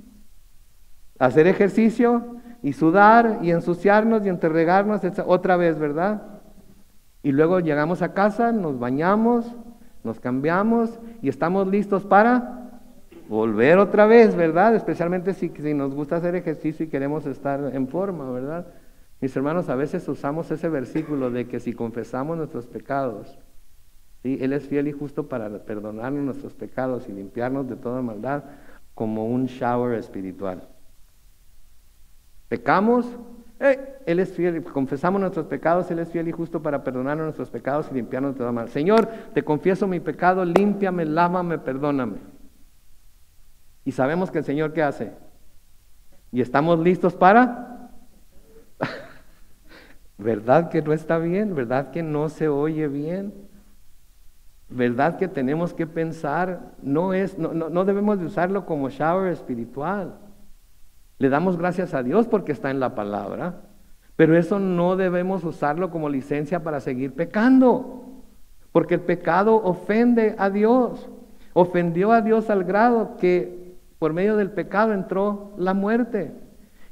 hacer ejercicio y sudar y ensuciarnos y entregarnos otra vez, ¿verdad? Y luego llegamos a casa, nos bañamos, nos cambiamos y estamos listos para volver otra vez, ¿verdad? Especialmente si nos gusta hacer ejercicio y queremos estar en forma, ¿verdad? Mis hermanos, a veces usamos ese versículo de que si confesamos nuestros pecados, ¿sí? Él es fiel y justo para perdonarnos nuestros pecados y limpiarnos de toda maldad, como un shower espiritual. Pecamos, Él es fiel, confesamos nuestros pecados, Él es fiel y justo para perdonarnos nuestros pecados y limpiarnos de toda maldad. Señor, te confieso mi pecado, límpiame, lávame, perdóname. Y sabemos que el Señor, ¿qué hace? Y estamos listos para... ¿Verdad que no está bien? ¿Verdad que no se oye bien? ¿Verdad que tenemos que pensar? No debemos de usarlo como shower espiritual. Le damos gracias a Dios porque está en la palabra, pero eso no debemos usarlo como licencia para seguir pecando, porque el pecado ofende a Dios. Ofendió a Dios al grado que por medio del pecado entró la muerte.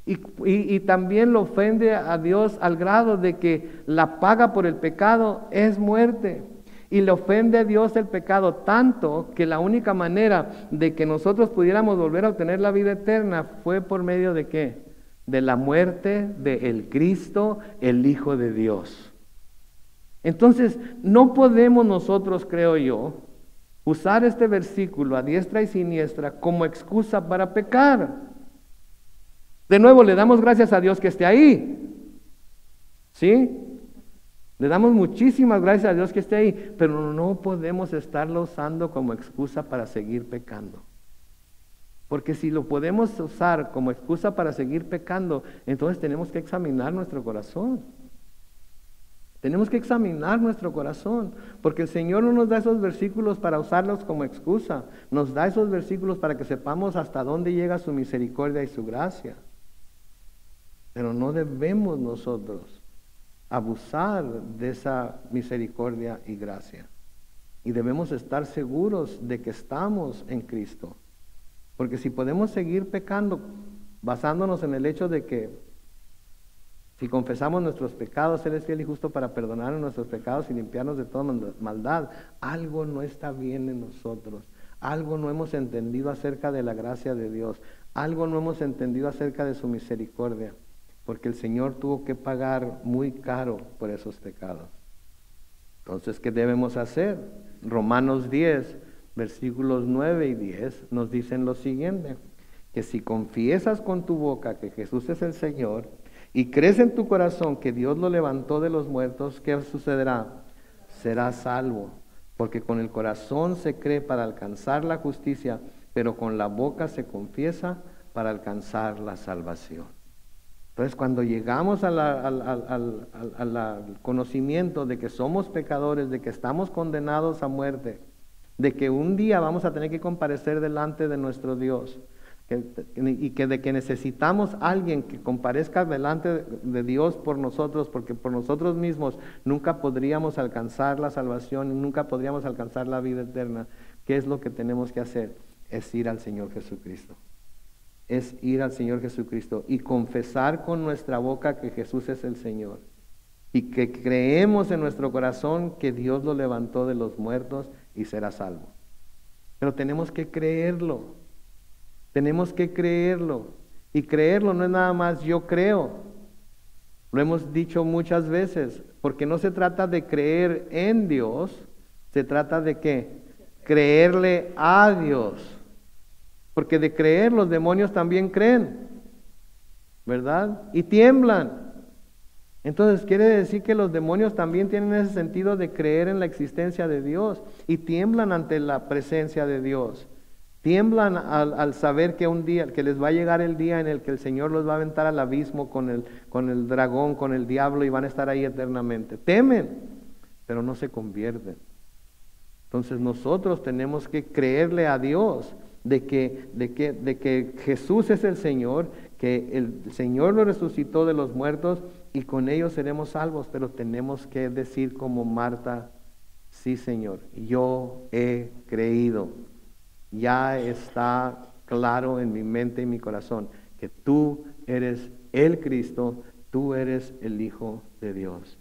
Y también lo ofende a Dios al grado de que la paga por el pecado es muerte. Y le ofende a Dios el pecado tanto que la única manera de que nosotros pudiéramos volver a obtener la vida eterna fue por medio de ¿qué? De la muerte de el Cristo, el Hijo de Dios. Entonces, no podemos nosotros, creo yo, usar este versículo a diestra y siniestra como excusa para pecar. De nuevo, le damos gracias a Dios que esté ahí. ¿Sí? Le damos muchísimas gracias a Dios que esté ahí, pero no podemos estarlo usando como excusa para seguir pecando. Porque si lo podemos usar como excusa para seguir pecando, entonces tenemos que examinar nuestro corazón. Tenemos que examinar nuestro corazón, porque el Señor no nos da esos versículos para usarlos como excusa, nos da esos versículos para que sepamos hasta dónde llega su misericordia y su gracia. Pero no debemos nosotros abusar de esa misericordia y gracia. Y debemos estar seguros de que estamos en Cristo. Porque si podemos seguir pecando basándonos en el hecho de que si confesamos nuestros pecados, Él es fiel y justo para perdonarnos nuestros pecados y limpiarnos de toda maldad, algo no está bien en nosotros. Algo no hemos entendido acerca de la gracia de Dios. Algo no hemos entendido acerca de su misericordia. Porque el Señor tuvo que pagar muy caro por esos pecados. Entonces, ¿qué debemos hacer? Romanos 10, versículos 9 y 10 nos dicen lo siguiente: que si confiesas con tu boca que Jesús es el Señor y crees en tu corazón que Dios lo levantó de los muertos, ¿qué sucederá? Serás salvo. Porque con el corazón se cree para alcanzar la justicia, pero con la boca se confiesa para alcanzar la salvación. Entonces, cuando llegamos al conocimiento de que somos pecadores, de que estamos condenados a muerte, de que un día vamos a tener que comparecer delante de nuestro Dios, y que de que necesitamos a alguien que comparezca delante de Dios por nosotros, porque por nosotros mismos nunca podríamos alcanzar la salvación y nunca podríamos alcanzar la vida eterna, ¿qué es lo que tenemos que hacer? Es ir al Señor Jesucristo. Es ir al Señor Jesucristo y confesar con nuestra boca que Jesús es el Señor y que creemos en nuestro corazón que Dios lo levantó de los muertos y será salvo. Pero tenemos que creerlo, y creerlo no es nada más yo creo. Lo hemos dicho muchas veces, porque no se trata de creer en Dios, se trata de ¿qué? Creerle a Dios. Porque de creer los demonios también creen, ¿verdad? Y tiemblan. Entonces quiere decir que los demonios también tienen ese sentido de creer en la existencia de Dios y tiemblan ante la presencia de Dios. Tiemblan al saber que un día, que les va a llegar el día en el que el Señor los va a aventar al abismo con el dragón, con el diablo, y van a estar ahí eternamente. Temen, pero no se convierten. Entonces nosotros tenemos que creerle a Dios de que Jesús es el Señor, que el Señor lo resucitó de los muertos y con ellos seremos salvos, pero tenemos que decir como Marta, sí, Señor, yo he creído. Ya está claro en mi mente y mi corazón que tú eres el Cristo, tú eres el Hijo de Dios.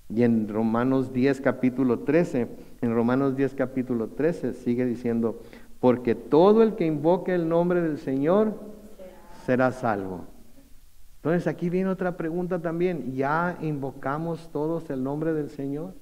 Y en Romanos 10 capítulo 13, sigue diciendo, porque todo el que invoque el nombre del Señor será salvo. Entonces aquí viene otra pregunta también, ¿ya invocamos todos el nombre del Señor?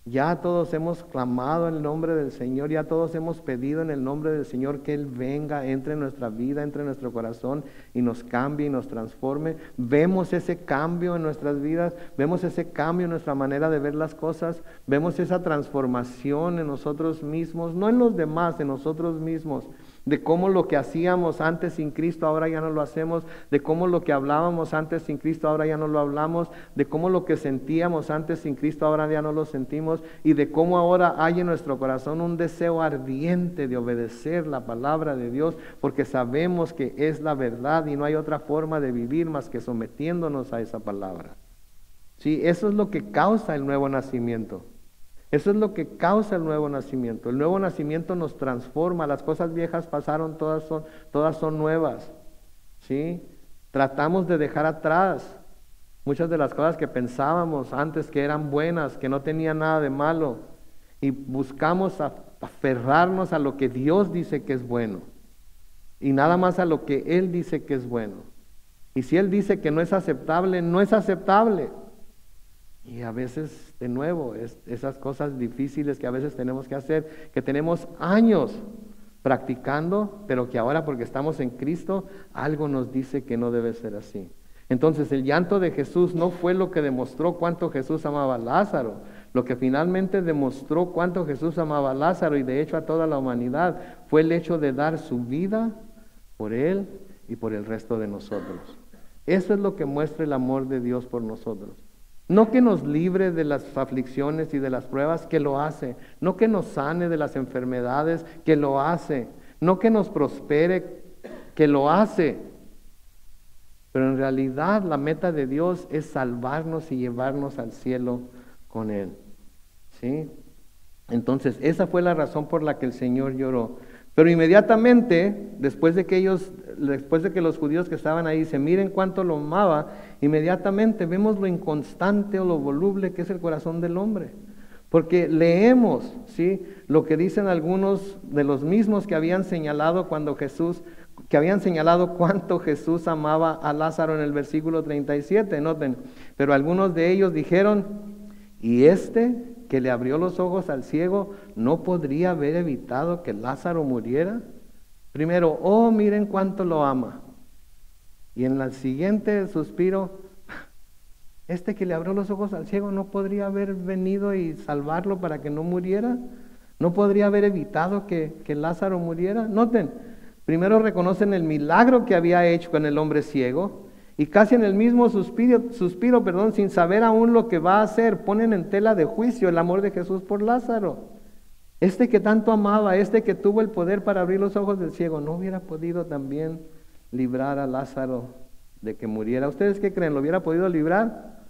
Ya todos hemos clamado en el nombre del Señor, ya todos hemos pedido en el nombre del Señor que Él venga, entre en nuestra vida, entre en nuestro corazón y nos cambie y nos transforme. Vemos ese cambio en nuestras vidas, vemos ese cambio en nuestra manera de ver las cosas, vemos esa transformación en nosotros mismos, no en los demás, en nosotros mismos. De cómo lo que hacíamos antes sin Cristo ahora ya no lo hacemos, de cómo lo que hablábamos antes sin Cristo ahora ya no lo hablamos, de cómo lo que sentíamos antes sin Cristo ahora ya no lo sentimos, y de cómo ahora hay en nuestro corazón un deseo ardiente de obedecer la palabra de Dios, porque sabemos que es la verdad y no hay otra forma de vivir más que sometiéndonos a esa palabra. Sí, eso es lo que causa el nuevo nacimiento. Eso es lo que causa el nuevo nacimiento. El nuevo nacimiento nos transforma. Las cosas viejas pasaron, todas son nuevas. ¿Sí? Tratamos de dejar atrás muchas de las cosas que pensábamos antes que eran buenas, que no tenían nada de malo. Y buscamos aferrarnos a lo que Dios dice que es bueno. Y nada más a lo que Él dice que es bueno. Y si Él dice que no es aceptable, no es aceptable. Y a veces, de nuevo, esas cosas difíciles que a veces tenemos que hacer, que tenemos años practicando, pero que ahora porque estamos en Cristo, algo nos dice que no debe ser así. Entonces el llanto de Jesús no fue lo que demostró cuánto Jesús amaba a Lázaro. Lo que finalmente demostró cuánto Jesús amaba a Lázaro y de hecho a toda la humanidad fue el hecho de dar su vida por él y por el resto de nosotros. Eso es lo que muestra el amor de Dios por nosotros. No que nos libre de las aflicciones y de las pruebas, que lo hace. No que nos sane de las enfermedades, que lo hace. No que nos prospere, que lo hace. Pero en realidad la meta de Dios es salvarnos y llevarnos al cielo con Él. ¿Sí? Entonces, esa fue la razón por la que el Señor lloró. Pero inmediatamente, después de que los judíos que estaban ahí se miren cuánto lo amaba, inmediatamente vemos lo inconstante o lo voluble que es el corazón del hombre. Porque leemos, ¿sí?, lo que dicen algunos de los mismos que habían señalado cuánto Jesús amaba a Lázaro en el versículo 37, noten. Pero algunos de ellos dijeron, ¿y que le abrió los ojos al ciego, no podría haber evitado que Lázaro muriera? Primero, miren cuánto lo ama. Y en el siguiente suspiro, que le abrió los ojos al ciego, ¿no podría haber venido y salvarlo para que no muriera? ¿No podría haber evitado que Lázaro muriera? Noten, primero reconocen el milagro que había hecho con el hombre ciego, y casi en el mismo suspiro, sin saber aún lo que va a hacer, ponen en tela de juicio el amor de Jesús por Lázaro. Que tanto amaba, que tuvo el poder para abrir los ojos del ciego, ¿no hubiera podido también librar a Lázaro de que muriera? ¿Ustedes qué creen? ¿Lo hubiera podido librar?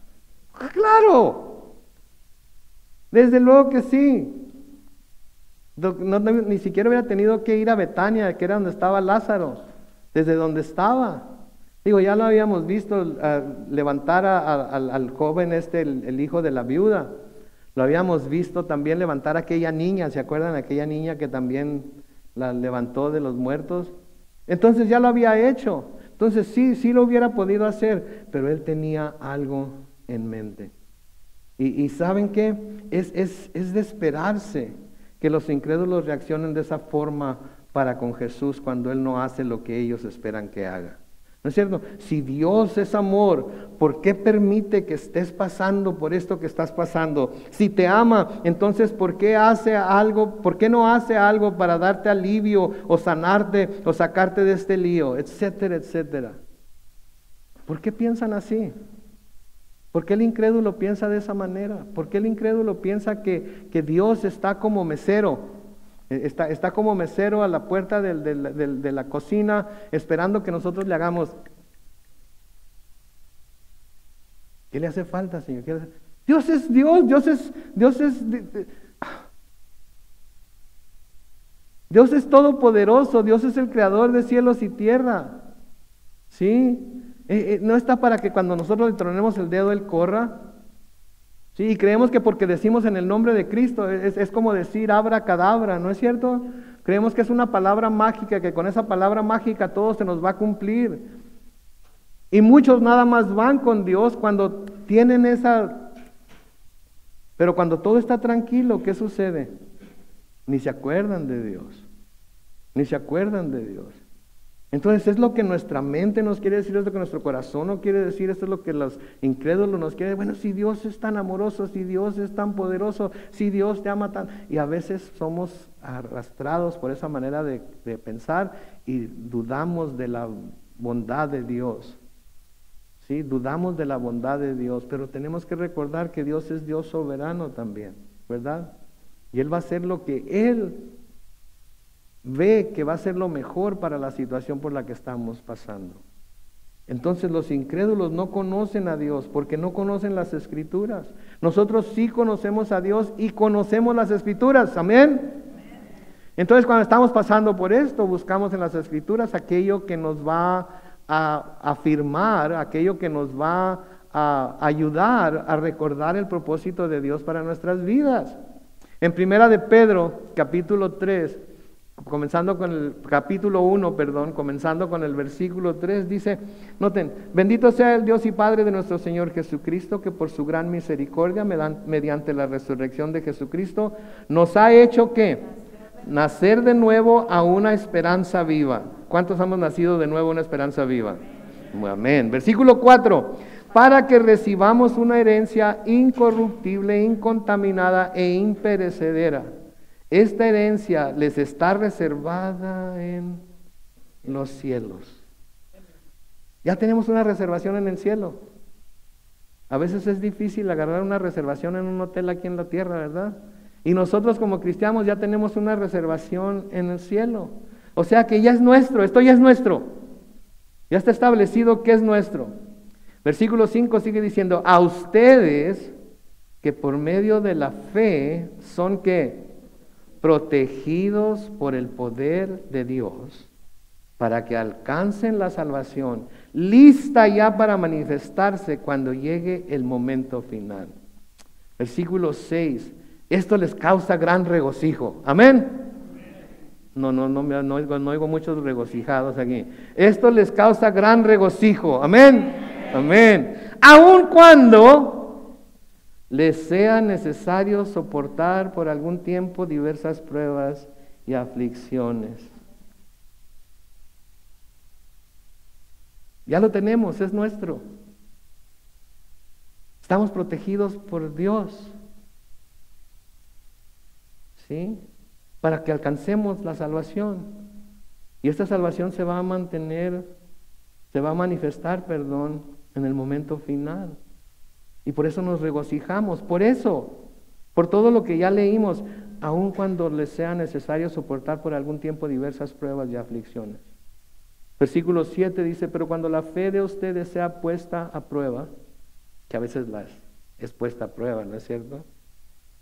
¡Claro! Desde luego que sí. Ni siquiera hubiera tenido que ir a Betania, que era donde estaba Lázaro, desde donde estaba. Ya lo habíamos visto levantar al joven el hijo de la viuda. Lo habíamos visto también levantar a aquella niña, ¿se acuerdan? Aquella niña que también la levantó de los muertos. Entonces ya lo había hecho. Entonces sí lo hubiera podido hacer, pero él tenía algo en mente. Y ¿saben qué? Es de esperarse que los incrédulos reaccionen de esa forma para con Jesús cuando Él no hace lo que ellos esperan que haga. ¿No es cierto? Si Dios es amor, ¿por qué permite que estés pasando por esto que estás pasando? Si te ama, entonces ¿por qué hace algo? ¿Por qué no hace algo para darte alivio o sanarte o sacarte de este lío? Etcétera, etcétera. ¿Por qué piensan así? ¿Por qué el incrédulo piensa de esa manera? ¿Por qué el incrédulo piensa que Dios está como mesero? Está como mesero a la puerta de la cocina esperando que nosotros le hagamos. ¿Qué le hace falta, Señor? Dios es Dios, Dios es todopoderoso, Dios es el creador de cielos y tierra. ¿Sí? No está para que cuando nosotros le tronemos el dedo Él corra. Sí, y creemos que porque decimos en el nombre de Cristo es como decir abracadabra, ¿no es cierto? Creemos que es una palabra mágica, que con esa palabra mágica todo se nos va a cumplir. Y muchos nada más van con Dios cuando tienen esa... Pero cuando todo está tranquilo, ¿qué sucede? Ni se acuerdan de Dios. Ni se acuerdan de Dios. Entonces es lo que nuestra mente nos quiere decir, es lo que nuestro corazón nos quiere decir, esto es lo que los incrédulos nos quieren. Bueno, si Dios es tan amoroso, si Dios es tan poderoso, si Dios te ama tan... Y a veces somos arrastrados por esa manera de pensar y dudamos de la bondad de Dios. Sí, dudamos de la bondad de Dios, pero tenemos que recordar que Dios es Dios soberano también, ¿verdad? Y Él va a hacer lo que Él ve que va a ser lo mejor para la situación por la que estamos pasando. Entonces los incrédulos no conocen a Dios porque no conocen las Escrituras. Nosotros sí conocemos a Dios y conocemos las Escrituras, ¿amén? Entonces cuando estamos pasando por esto, buscamos en las Escrituras aquello que nos va a afirmar, aquello que nos va a ayudar a recordar el propósito de Dios para nuestras vidas. En Primera de Pedro, capítulo 3, comenzando con el capítulo 1, comenzando con el versículo 3, dice, noten, bendito sea el Dios y Padre de nuestro Señor Jesucristo, que por su gran misericordia, mediante la resurrección de Jesucristo, nos ha hecho, ¿qué? Nacer de nuevo a una esperanza viva. ¿Cuántos hemos nacido de nuevo a una esperanza viva? Amén. Versículo 4, para que recibamos una herencia incorruptible, incontaminada e imperecedera. Esta herencia les está reservada en los cielos. Ya tenemos una reservación en el cielo. A veces es difícil agarrar una reservación en un hotel aquí en la tierra, ¿verdad? Y nosotros como cristianos ya tenemos una reservación en el cielo. O sea que ya es nuestro, esto ya es nuestro. Ya está establecido que es nuestro. Versículo 5 sigue diciendo, a ustedes que por medio de la fe son ¿qué? Protegidos por el poder de Dios, para que alcancen la salvación, lista ya para manifestarse cuando llegue el momento final. Versículo 6, esto les causa gran regocijo. Amén. No oigo muchos regocijados aquí. Esto les causa gran regocijo. Amén. Amén. Aun cuando les sea necesario soportar por algún tiempo diversas pruebas y aflicciones. Ya lo tenemos, es nuestro. Estamos protegidos por Dios. ¿Sí? Para que alcancemos la salvación. Y esta salvación se va a manifestar, en el momento final. Y por eso nos regocijamos, por todo lo que ya leímos, aun cuando les sea necesario soportar por algún tiempo diversas pruebas y aflicciones. Versículo 7 dice, pero cuando la fe de ustedes sea puesta a prueba, que a veces es puesta a prueba, ¿no es cierto?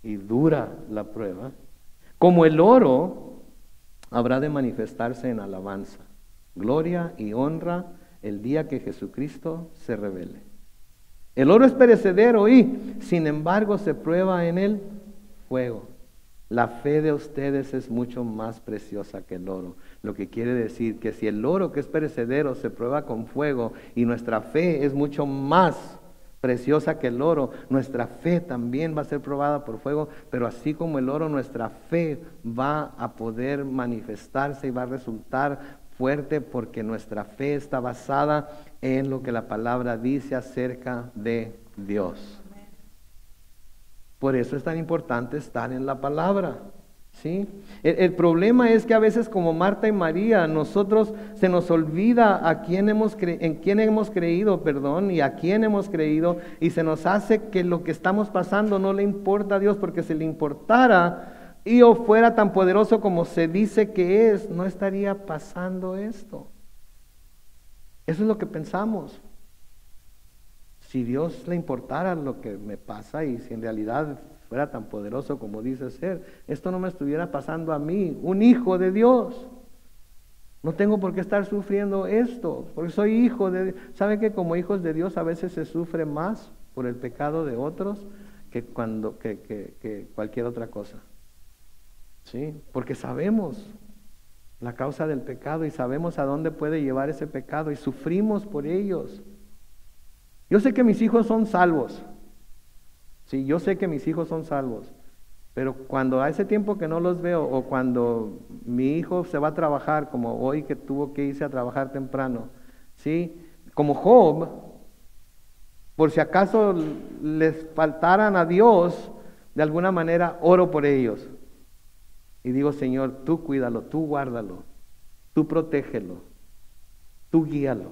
Y dura la prueba, como el oro, habrá de manifestarse en alabanza, gloria y honra el día que Jesucristo se revele. El oro es perecedero y, sin embargo, se prueba en el fuego. La fe de ustedes es mucho más preciosa que el oro. Lo que quiere decir que si el oro que es perecedero se prueba con fuego y nuestra fe es mucho más preciosa que el oro, nuestra fe también va a ser probada por fuego, pero así como el oro, nuestra fe va a poder manifestarse y va a resultar fuerte porque nuestra fe está basada en lo que la palabra dice acerca de Dios. Por eso es tan importante estar en la palabra, ¿sí? El problema es que a veces, como Marta y María, nosotros se nos olvida en quién hemos creído, y a quién hemos creído, y se nos hace que lo que estamos pasando no le importa a Dios, porque si le importara y o fuera tan poderoso como se dice que es, no estaría pasando esto. Eso es lo que pensamos. Si Dios le importara lo que me pasa y si en realidad fuera tan poderoso como dice ser, esto no me estuviera pasando a mí, un hijo de Dios. No tengo por qué estar sufriendo esto, porque soy hijo de Dios. ¿Sabe que como hijos de Dios a veces se sufre más por el pecado de otros que cualquier otra cosa? ¿Sí? Porque sabemos la causa del pecado y sabemos a dónde puede llevar ese pecado y sufrimos por ellos. Yo sé que mis hijos son salvos. Sí, yo sé que mis hijos son salvos. Pero cuando a ese tiempo que no los veo, o cuando mi hijo se va a trabajar, como hoy que tuvo que irse a trabajar temprano, ¿sí? Como Job, por si acaso les faltaran a Dios, de alguna manera oro por ellos. Y digo, Señor, tú cuídalo, tú guárdalo, tú protégelo, tú guíalo.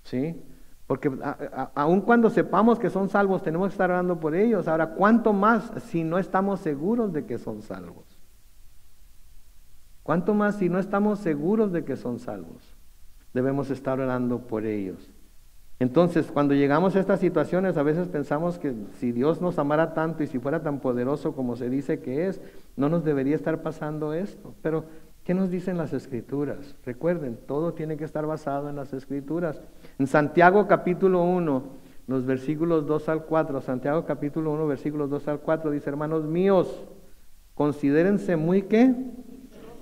¿Sí? Porque aun cuando sepamos que son salvos, tenemos que estar orando por ellos. Ahora, ¿cuánto más si no estamos seguros de que son salvos? ¿Cuánto más si no estamos seguros de que son salvos? Debemos estar orando por ellos. Entonces, cuando llegamos a estas situaciones, a veces pensamos que si Dios nos amara tanto y si fuera tan poderoso como se dice que es, no nos debería estar pasando esto. Pero, ¿qué nos dicen las Escrituras? Recuerden, todo tiene que estar basado en las Escrituras. En Santiago capítulo 1, los versículos 2 al 4, Santiago capítulo 1, versículos 2 al 4, dice, hermanos míos, considérense muy, ¿qué?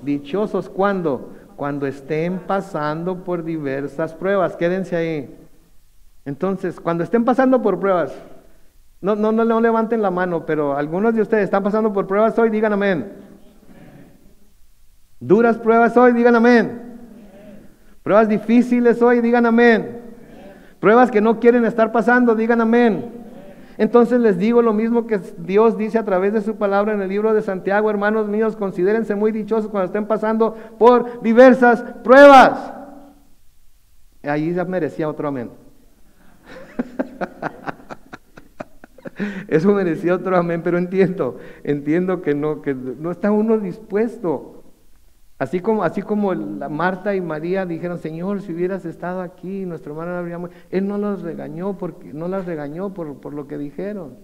Dichosos. ¿Cuándo? Cuando estén pasando por diversas pruebas. Quédense ahí. Entonces, cuando estén pasando por pruebas, no levanten la mano, pero algunos de ustedes están pasando por pruebas hoy, digan amén. Duras pruebas hoy, digan amén. Pruebas difíciles hoy, digan amén. Pruebas que no quieren estar pasando, digan amén. Entonces les digo lo mismo que Dios dice a través de su palabra en el libro de Santiago, hermanos míos, considérense muy dichosos cuando estén pasando por diversas pruebas. Ahí ya merecía otro amén. Eso merecía otro amén, pero entiendo que no está uno dispuesto. Así como Marta y María dijeron, Señor, si hubieras estado aquí, nuestro hermano no habría muerto. Él no las regañó por lo que dijeron.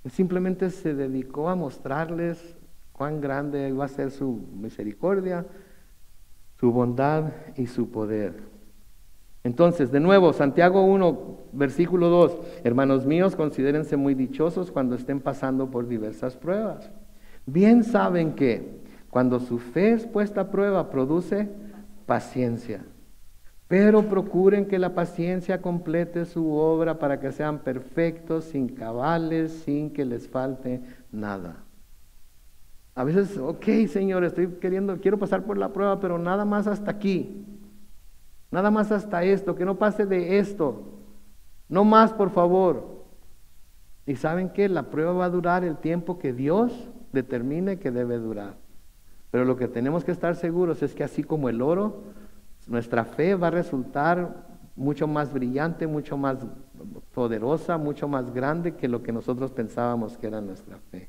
Él simplemente se dedicó a mostrarles cuán grande iba a ser su misericordia, su bondad y su poder. Entonces, de nuevo, Santiago 1, versículo 2, hermanos míos, considérense muy dichosos cuando estén pasando por diversas pruebas. Bien saben que cuando su fe es puesta a prueba, produce paciencia. Pero procuren que la paciencia complete su obra para que sean perfectos, sin cabales, sin que les falte nada. A veces, ok, Señor, quiero pasar por la prueba, pero nada más hasta aquí. Nada más hasta esto, que no pase de esto. No más, por favor. Y ¿saben qué? La prueba va a durar el tiempo que Dios determine que debe durar. Pero lo que tenemos que estar seguros es que así como el oro, nuestra fe va a resultar mucho más brillante, mucho más poderosa, mucho más grande que lo que nosotros pensábamos que era nuestra fe.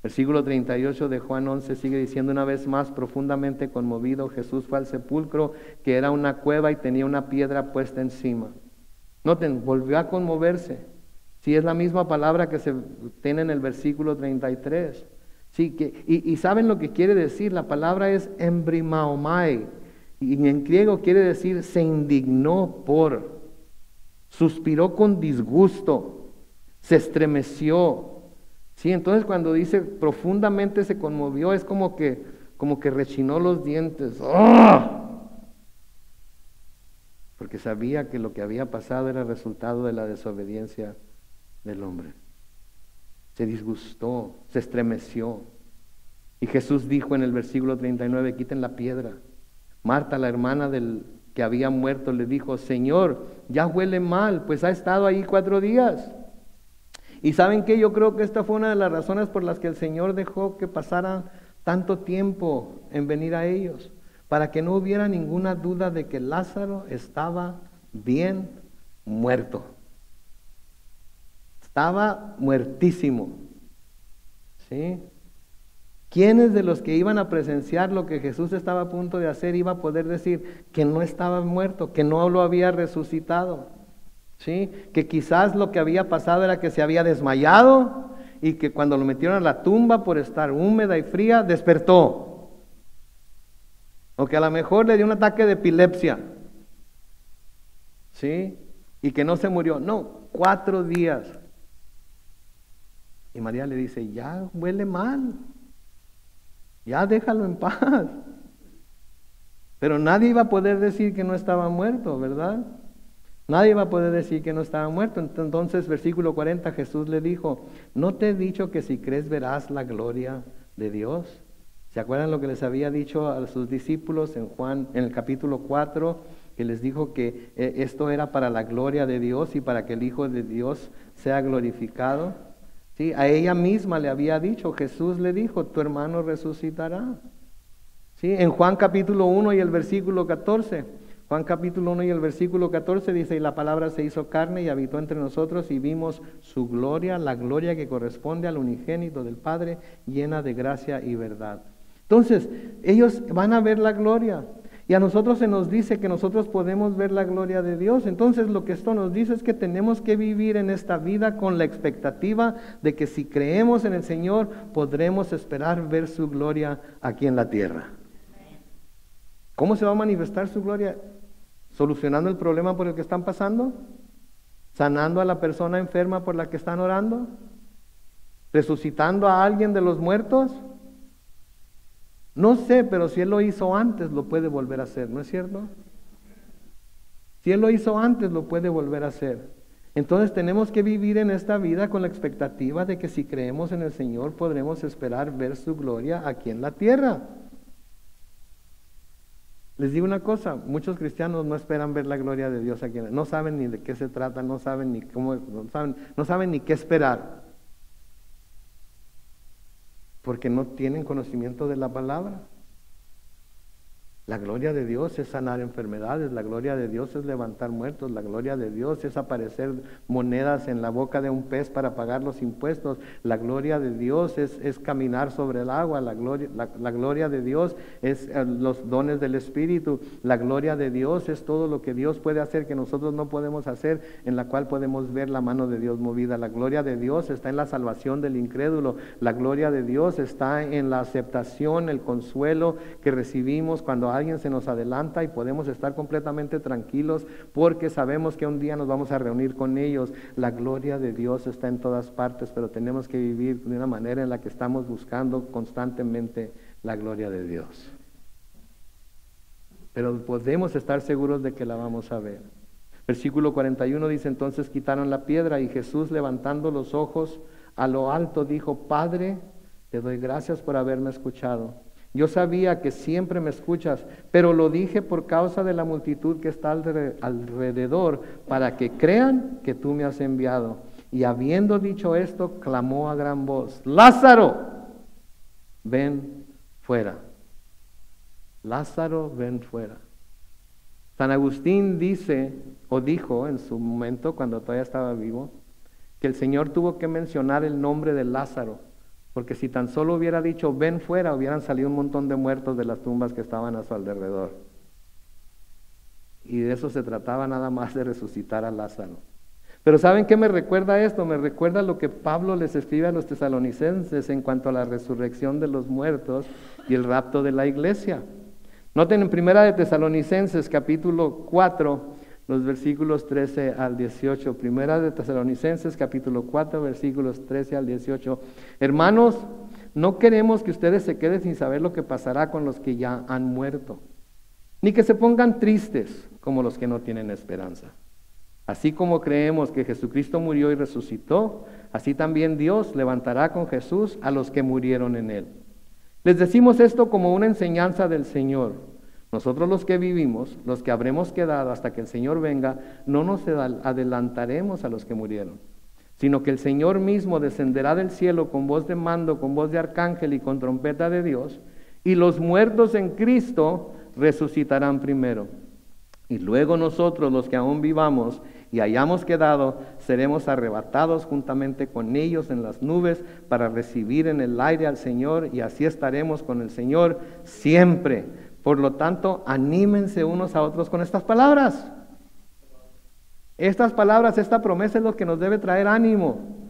Versículo 38 de Juan 11 sigue diciendo, una vez más, profundamente conmovido, Jesús fue al sepulcro, que era una cueva y tenía una piedra puesta encima. Noten, volvió a conmoverse. Sí, es la misma palabra que se tiene en el versículo 33. Sí, y ¿saben lo que quiere decir? La palabra es embrimaomai, y en griego quiere decir se indignó por, suspiró con disgusto, se estremeció. Sí, entonces cuando dice profundamente se conmovió, es como que rechinó los dientes. ¡Oh! Porque sabía que lo que había pasado era resultado de la desobediencia del hombre. Se disgustó, se estremeció. Y Jesús dijo en el versículo 39, quiten la piedra. Marta, la hermana del que había muerto, le dijo: Señor, ya huele mal, pues ha estado ahí 4 días. Y ¿saben qué? Yo creo que esta fue una de las razones por las que el Señor dejó que pasara tanto tiempo en venir a ellos, para que no hubiera ninguna duda de que Lázaro estaba bien muerto. Estaba muertísimo. ¿Sí? ¿Quiénes de los que iban a presenciar lo que Jesús estaba a punto de hacer iba a poder decir que no estaba muerto, que no lo había resucitado? ¿Sí? Que quizás lo que había pasado era que se había desmayado y que cuando lo metieron a la tumba por estar húmeda y fría, despertó. O que a lo mejor le dio un ataque de epilepsia. ¿Sí? Y que no se murió. No, 4 días. Y María le dice: ya huele mal. Ya déjalo en paz. Pero nadie iba a poder decir que no estaba muerto, ¿verdad? Nadie va a poder decir que no estaba muerto. Entonces, versículo 40, Jesús le dijo: ¿no te he dicho que si crees verás la gloria de Dios? ¿Se acuerdan lo que les había dicho a sus discípulos en Juan, en el capítulo 4? Que les dijo que esto era para la gloria de Dios y para que el Hijo de Dios sea glorificado. ¿Sí? A ella misma le había dicho, Jesús le dijo: tu hermano resucitará. ¿Sí? En Juan capítulo 1 y el versículo 14, Juan capítulo 1 y el versículo 14 dice: y la palabra se hizo carne y habitó entre nosotros y vimos su gloria, la gloria que corresponde al unigénito del Padre, llena de gracia y verdad. Entonces, ellos van a ver la gloria. Y a nosotros se nos dice que nosotros podemos ver la gloria de Dios. Entonces lo que esto nos dice es que tenemos que vivir en esta vida con la expectativa de que si creemos en el Señor, podremos esperar ver su gloria aquí en la tierra. ¿Cómo se va a manifestar su gloria? ¿Solucionando el problema por el que están pasando? ¿Sanando a la persona enferma por la que están orando? ¿Resucitando a alguien de los muertos? No sé, pero si Él lo hizo antes, lo puede volver a hacer, ¿no es cierto? Si Él lo hizo antes, lo puede volver a hacer. Entonces tenemos que vivir en esta vida con la expectativa de que si creemos en el Señor, podremos esperar ver su gloria aquí en la tierra. Les digo una cosa, muchos cristianos no esperan ver la gloria de Dios aquí, no saben ni de qué se trata, no saben ni cómo, no saben ni qué esperar. Porque no tienen conocimiento de la palabra. La gloria de Dios es sanar enfermedades, la gloria de Dios es levantar muertos, la gloria de Dios es aparecer monedas en la boca de un pez para pagar los impuestos, la gloria de Dios es caminar sobre el agua, la gloria de Dios es los dones del Espíritu, la gloria de Dios es todo lo que Dios puede hacer que nosotros no podemos hacer, en la cual podemos ver la mano de Dios movida. La gloria de Dios está en la salvación del incrédulo, la gloria de Dios está en la aceptación, el consuelo que recibimos cuando alguien se nos adelanta y podemos estar completamente tranquilos porque sabemos que un día nos vamos a reunir con ellos. La gloria de Dios está en todas partes, pero tenemos que vivir de una manera en la que estamos buscando constantemente la gloria de Dios. Pero podemos estar seguros de que la vamos a ver. Versículo 41 dice: entonces quitaron la piedra y Jesús, levantando los ojos a lo alto, dijo: Padre, te doy gracias por haberme escuchado. Yo sabía que siempre me escuchas, pero lo dije por causa de la multitud que está alrededor, para que crean que tú me has enviado. Y habiendo dicho esto, clamó a gran voz: Lázaro, ven fuera. Lázaro, ven fuera. San Agustín dice, o dijo en su momento, cuando todavía estaba vivo, que el Señor tuvo que mencionar el nombre de Lázaro, porque si tan solo hubiera dicho ven fuera, hubieran salido un montón de muertos de las tumbas que estaban a su alrededor. Y de eso se trataba, nada más de resucitar a Lázaro. Pero ¿saben qué me recuerda esto? Me recuerda lo que Pablo les escribe a los tesalonicenses en cuanto a la resurrección de los muertos y el rapto de la iglesia. Noten en Primera de Tesalonicenses capítulo 4, los versículos 13 al 18. Primera de Tesalonicenses capítulo 4, versículos 13 al 18. Hermanos, no queremos que ustedes se queden sin saber lo que pasará con los que ya han muerto, ni que se pongan tristes como los que no tienen esperanza. Así como creemos que Jesucristo murió y resucitó, así también Dios levantará con Jesús a los que murieron en él. Les decimos esto como una enseñanza del Señor. Nosotros los que vivimos, los que habremos quedado hasta que el Señor venga, no nos adelantaremos a los que murieron, sino que el Señor mismo descenderá del cielo con voz de mando, con voz de arcángel y con trompeta de Dios, y los muertos en Cristo resucitarán primero. Y luego nosotros, los que aún vivamos y hayamos quedado, seremos arrebatados juntamente con ellos en las nubes para recibir en el aire al Señor, y así estaremos con el Señor siempre. Por lo tanto, anímense unos a otros con estas palabras. Estas palabras, esta promesa es lo que nos debe traer ánimo.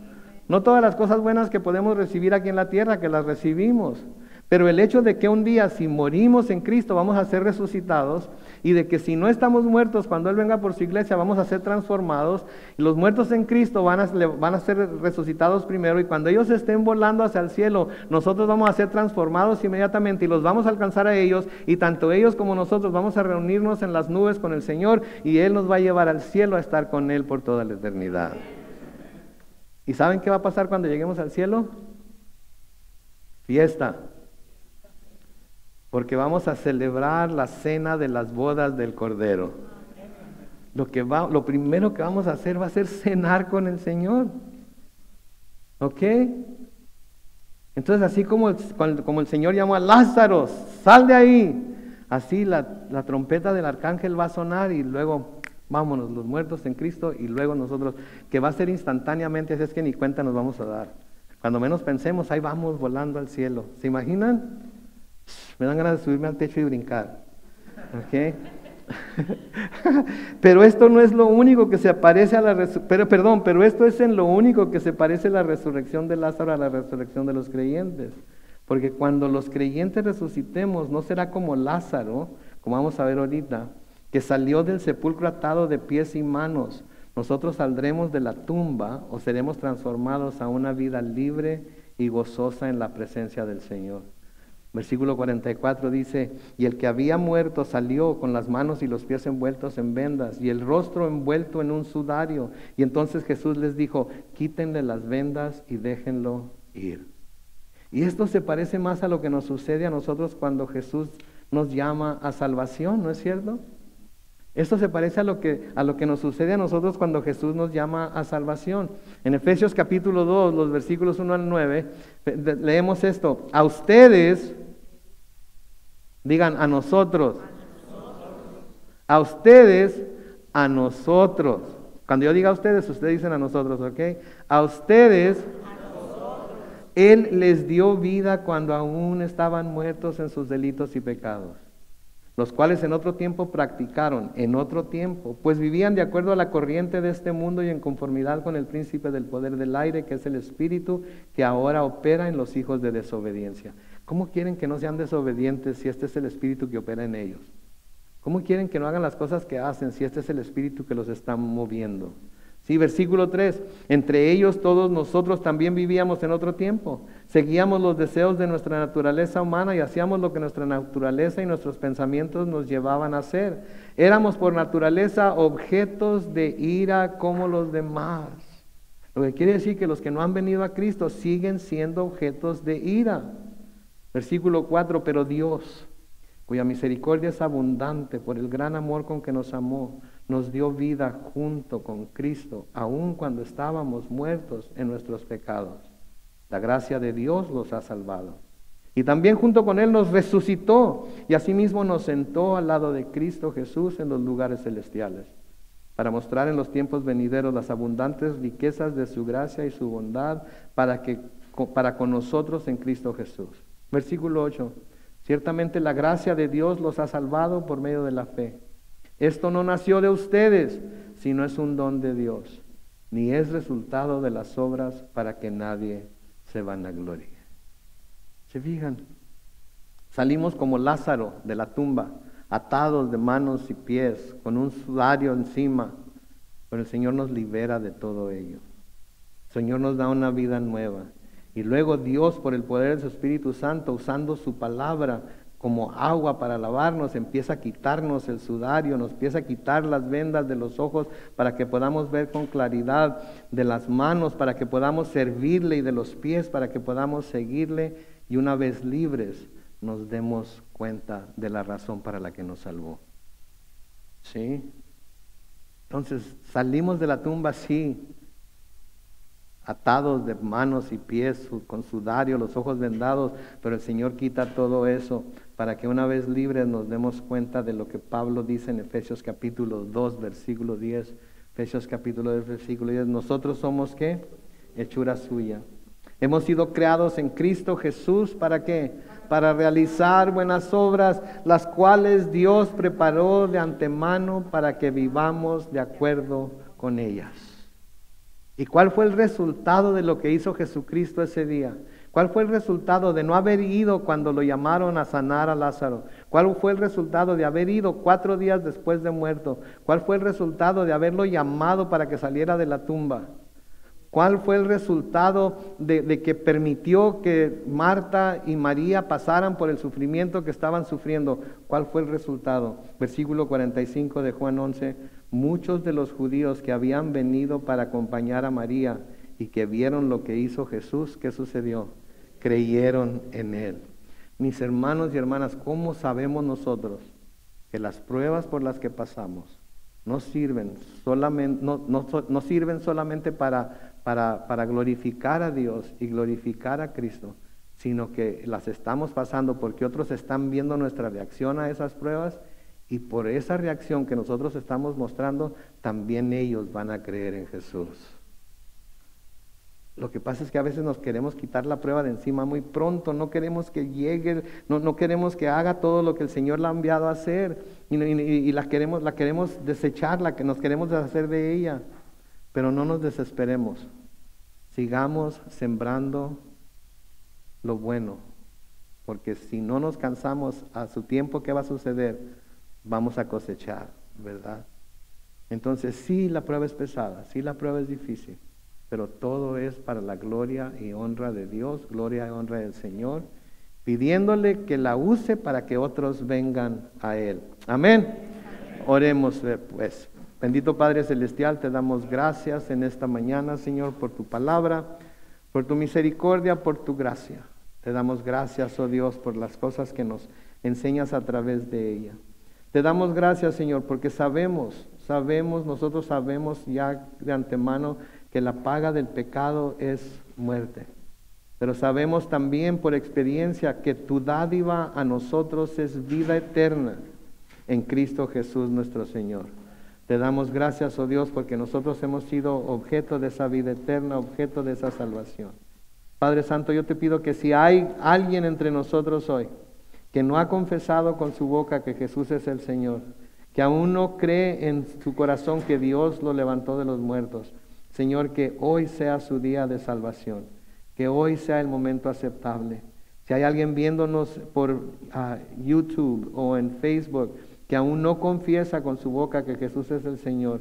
No todas las cosas buenas que podemos recibir aquí en la tierra, que las recibimos. Pero el hecho de que un día, si morimos en Cristo, vamos a ser resucitados, y de que si no estamos muertos, cuando Él venga por su iglesia, vamos a ser transformados, y los muertos en Cristo van a ser resucitados primero, y cuando ellos estén volando hacia el cielo, nosotros vamos a ser transformados inmediatamente, y los vamos a alcanzar a ellos, y tanto ellos como nosotros vamos a reunirnos en las nubes con el Señor, y Él nos va a llevar al cielo a estar con Él por toda la eternidad. ¿Y saben qué va a pasar cuando lleguemos al cielo? Fiesta. Porque vamos a celebrar la cena de las bodas del Cordero. Lo primero que vamos a hacer va a ser cenar con el Señor. ¿Ok? Entonces, así como el Señor llamó a Lázaro, sal de ahí, así la trompeta del arcángel va a sonar, y luego vámonos, los muertos en Cristo, y luego nosotros, que va a ser instantáneamente, así es que ni cuenta nos vamos a dar. Cuando menos pensemos, ahí vamos volando al cielo. ¿Se imaginan? Me dan ganas de subirme al techo y brincar. ¿Ok? Pero esto no es lo único que se parece a la resurrección. Pero esto es en lo único que se parece la resurrección de Lázaro a la resurrección de los creyentes. Porque cuando los creyentes resucitemos, no será como Lázaro, como vamos a ver ahorita, que salió del sepulcro atado de pies y manos. Nosotros saldremos de la tumba o seremos transformados a una vida libre y gozosa en la presencia del Señor. Versículo 44 dice, y el que había muerto salió con las manos y los pies envueltos en vendas y el rostro envuelto en un sudario. Y entonces Jesús les dijo, quítenle las vendas y déjenlo ir. Y esto se parece más a lo que nos sucede a nosotros cuando Jesús nos llama a salvación, ¿no es cierto? Esto se parece a lo que nos sucede a nosotros cuando Jesús nos llama a salvación. En Efesios capítulo 2, los versículos 1 al 9, leemos esto. A ustedes, digan a nosotros. A ustedes, a nosotros. Cuando yo diga a ustedes dicen a nosotros, ¿ok? A ustedes, Él les dio vida cuando aún estaban muertos en sus delitos y pecados, los cuales en otro tiempo practicaron, pues vivían de acuerdo a la corriente de este mundo y en conformidad con el príncipe del poder del aire, que es el espíritu que ahora opera en los hijos de desobediencia. ¿Cómo quieren que no sean desobedientes si este es el espíritu que opera en ellos? ¿Cómo quieren que no hagan las cosas que hacen si este es el espíritu que los está moviendo? Sí, versículo 3, entre ellos todos nosotros también vivíamos en otro tiempo, seguíamos los deseos de nuestra naturaleza humana y hacíamos lo que nuestra naturaleza y nuestros pensamientos nos llevaban a hacer. Éramos por naturaleza objetos de ira como los demás. Lo que quiere decir que los que no han venido a Cristo siguen siendo objetos de ira. Versículo 4, pero Dios, cuya misericordia es abundante por el gran amor con que nos amó, nos dio vida junto con Cristo, aun cuando estábamos muertos en nuestros pecados. La gracia de Dios los ha salvado. Y también junto con Él nos resucitó y asimismo nos sentó al lado de Cristo Jesús en los lugares celestiales, para mostrar en los tiempos venideros las abundantes riquezas de su gracia y su bondad para con nosotros en Cristo Jesús. Versículo 8. Ciertamente la gracia de Dios los ha salvado por medio de la fe. Esto no nació de ustedes, sino es un don de Dios, ni es resultado de las obras para que nadie se vanaglorie. ¿Se fijan? Salimos como Lázaro de la tumba, atados de manos y pies, con un sudario encima, pero el Señor nos libera de todo ello. El Señor nos da una vida nueva. Y luego Dios, por el poder de su Espíritu Santo, usando su palabra como agua para lavarnos, empieza a quitarnos el sudario, nos empieza a quitar las vendas de los ojos para que podamos ver con claridad, de las manos para que podamos servirle y de los pies para que podamos seguirle, y una vez libres nos demos cuenta de la razón para la que nos salvó. ¿Sí? Entonces salimos de la tumba así, atados de manos y pies, con sudario, los ojos vendados, pero el Señor quita todo eso para que una vez libres nos demos cuenta de lo que Pablo dice en Efesios capítulo 2, versículo 10. Efesios capítulo 2, versículo 10. Nosotros somos, ¿qué? Hechura suya. Hemos sido creados en Cristo Jesús, ¿para qué? Para realizar buenas obras, las cuales Dios preparó de antemano para que vivamos de acuerdo con ellas. ¿Y cuál fue el resultado de lo que hizo Jesucristo ese día? ¿Cuál fue el resultado de no haber ido cuando lo llamaron a sanar a Lázaro? ¿Cuál fue el resultado de haber ido 4 días después de muerto? ¿Cuál fue el resultado de haberlo llamado para que saliera de la tumba? ¿Cuál fue el resultado de que permitió que Marta y María pasaran por el sufrimiento que estaban sufriendo? ¿Cuál fue el resultado? Versículo 45 de Juan 11. Muchos de los judíos que habían venido para acompañar a María y que vieron lo que hizo Jesús, ¿qué sucedió? Creyeron en él. Mis hermanos y hermanas, ¿cómo sabemos nosotros que las pruebas por las que pasamos no sirven solamente para glorificar a Dios y glorificar a Cristo, sino que las estamos pasando porque otros están viendo nuestra reacción a esas pruebas, y por esa reacción que nosotros estamos mostrando, también ellos van a creer en Jesús? Lo que pasa es que a veces nos queremos quitar la prueba de encima muy pronto, no queremos que llegue, no queremos que haga todo lo que el Señor la ha enviado a hacer, y la queremos desechar, que nos queremos deshacer de ella. Pero no nos desesperemos, sigamos sembrando lo bueno, porque si no nos cansamos a su tiempo, ¿qué va a suceder? Vamos a cosechar, ¿verdad? Entonces sí, la prueba es pesada, sí, la prueba es difícil, pero todo es para la gloria y honra de Dios, gloria y honra del Señor, pidiéndole que la use para que otros vengan a Él. Amén. Oremos pues. Bendito Padre Celestial, te damos gracias en esta mañana, Señor, por tu palabra, por tu misericordia, por tu gracia. Te damos gracias, oh Dios, por las cosas que nos enseñas a través de ella. Te damos gracias, Señor, porque nosotros sabemos ya de antemano que la paga del pecado es muerte. Pero sabemos también por experiencia que tu dádiva a nosotros es vida eterna en Cristo Jesús nuestro Señor. Te damos gracias, oh Dios, porque nosotros hemos sido objeto de esa vida eterna, objeto de esa salvación. Padre Santo, yo te pido que si hay alguien entre nosotros hoy que no ha confesado con su boca que Jesús es el Señor, que aún no cree en su corazón que Dios lo levantó de los muertos, Señor, que hoy sea su día de salvación, que hoy sea el momento aceptable. Si hay alguien viéndonos por YouTube o en Facebook, que aún no confiesa con su boca que Jesús es el Señor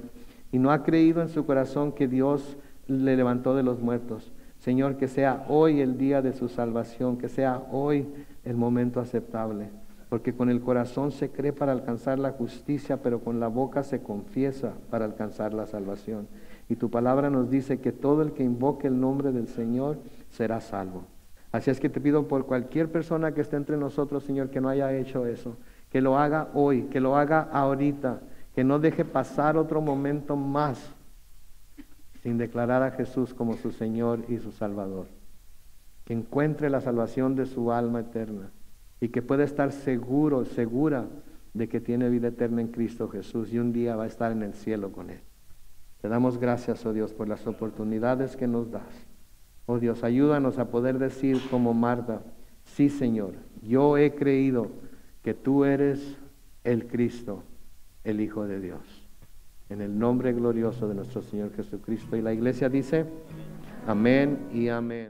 y no ha creído en su corazón que Dios le levantó de los muertos, Señor, que sea hoy el día de su salvación, que sea hoy el momento aceptable, porque con el corazón se cree para alcanzar la justicia, pero con la boca se confiesa para alcanzar la salvación. Y tu palabra nos dice que todo el que invoque el nombre del Señor será salvo. Así es que te pido por cualquier persona que esté entre nosotros, Señor, que no haya hecho eso, que lo haga hoy, que lo haga ahorita, que no deje pasar otro momento más sin declarar a Jesús como su Señor y su Salvador. Que encuentre la salvación de su alma eterna y que pueda estar segura de que tiene vida eterna en Cristo Jesús y un día va a estar en el cielo con Él. Te damos gracias, oh Dios, por las oportunidades que nos das. Oh Dios, ayúdanos a poder decir como Marta, sí, Señor, yo he creído que tú eres el Cristo, el Hijo de Dios. En el nombre glorioso de nuestro Señor Jesucristo. Y la iglesia dice, amén y amén.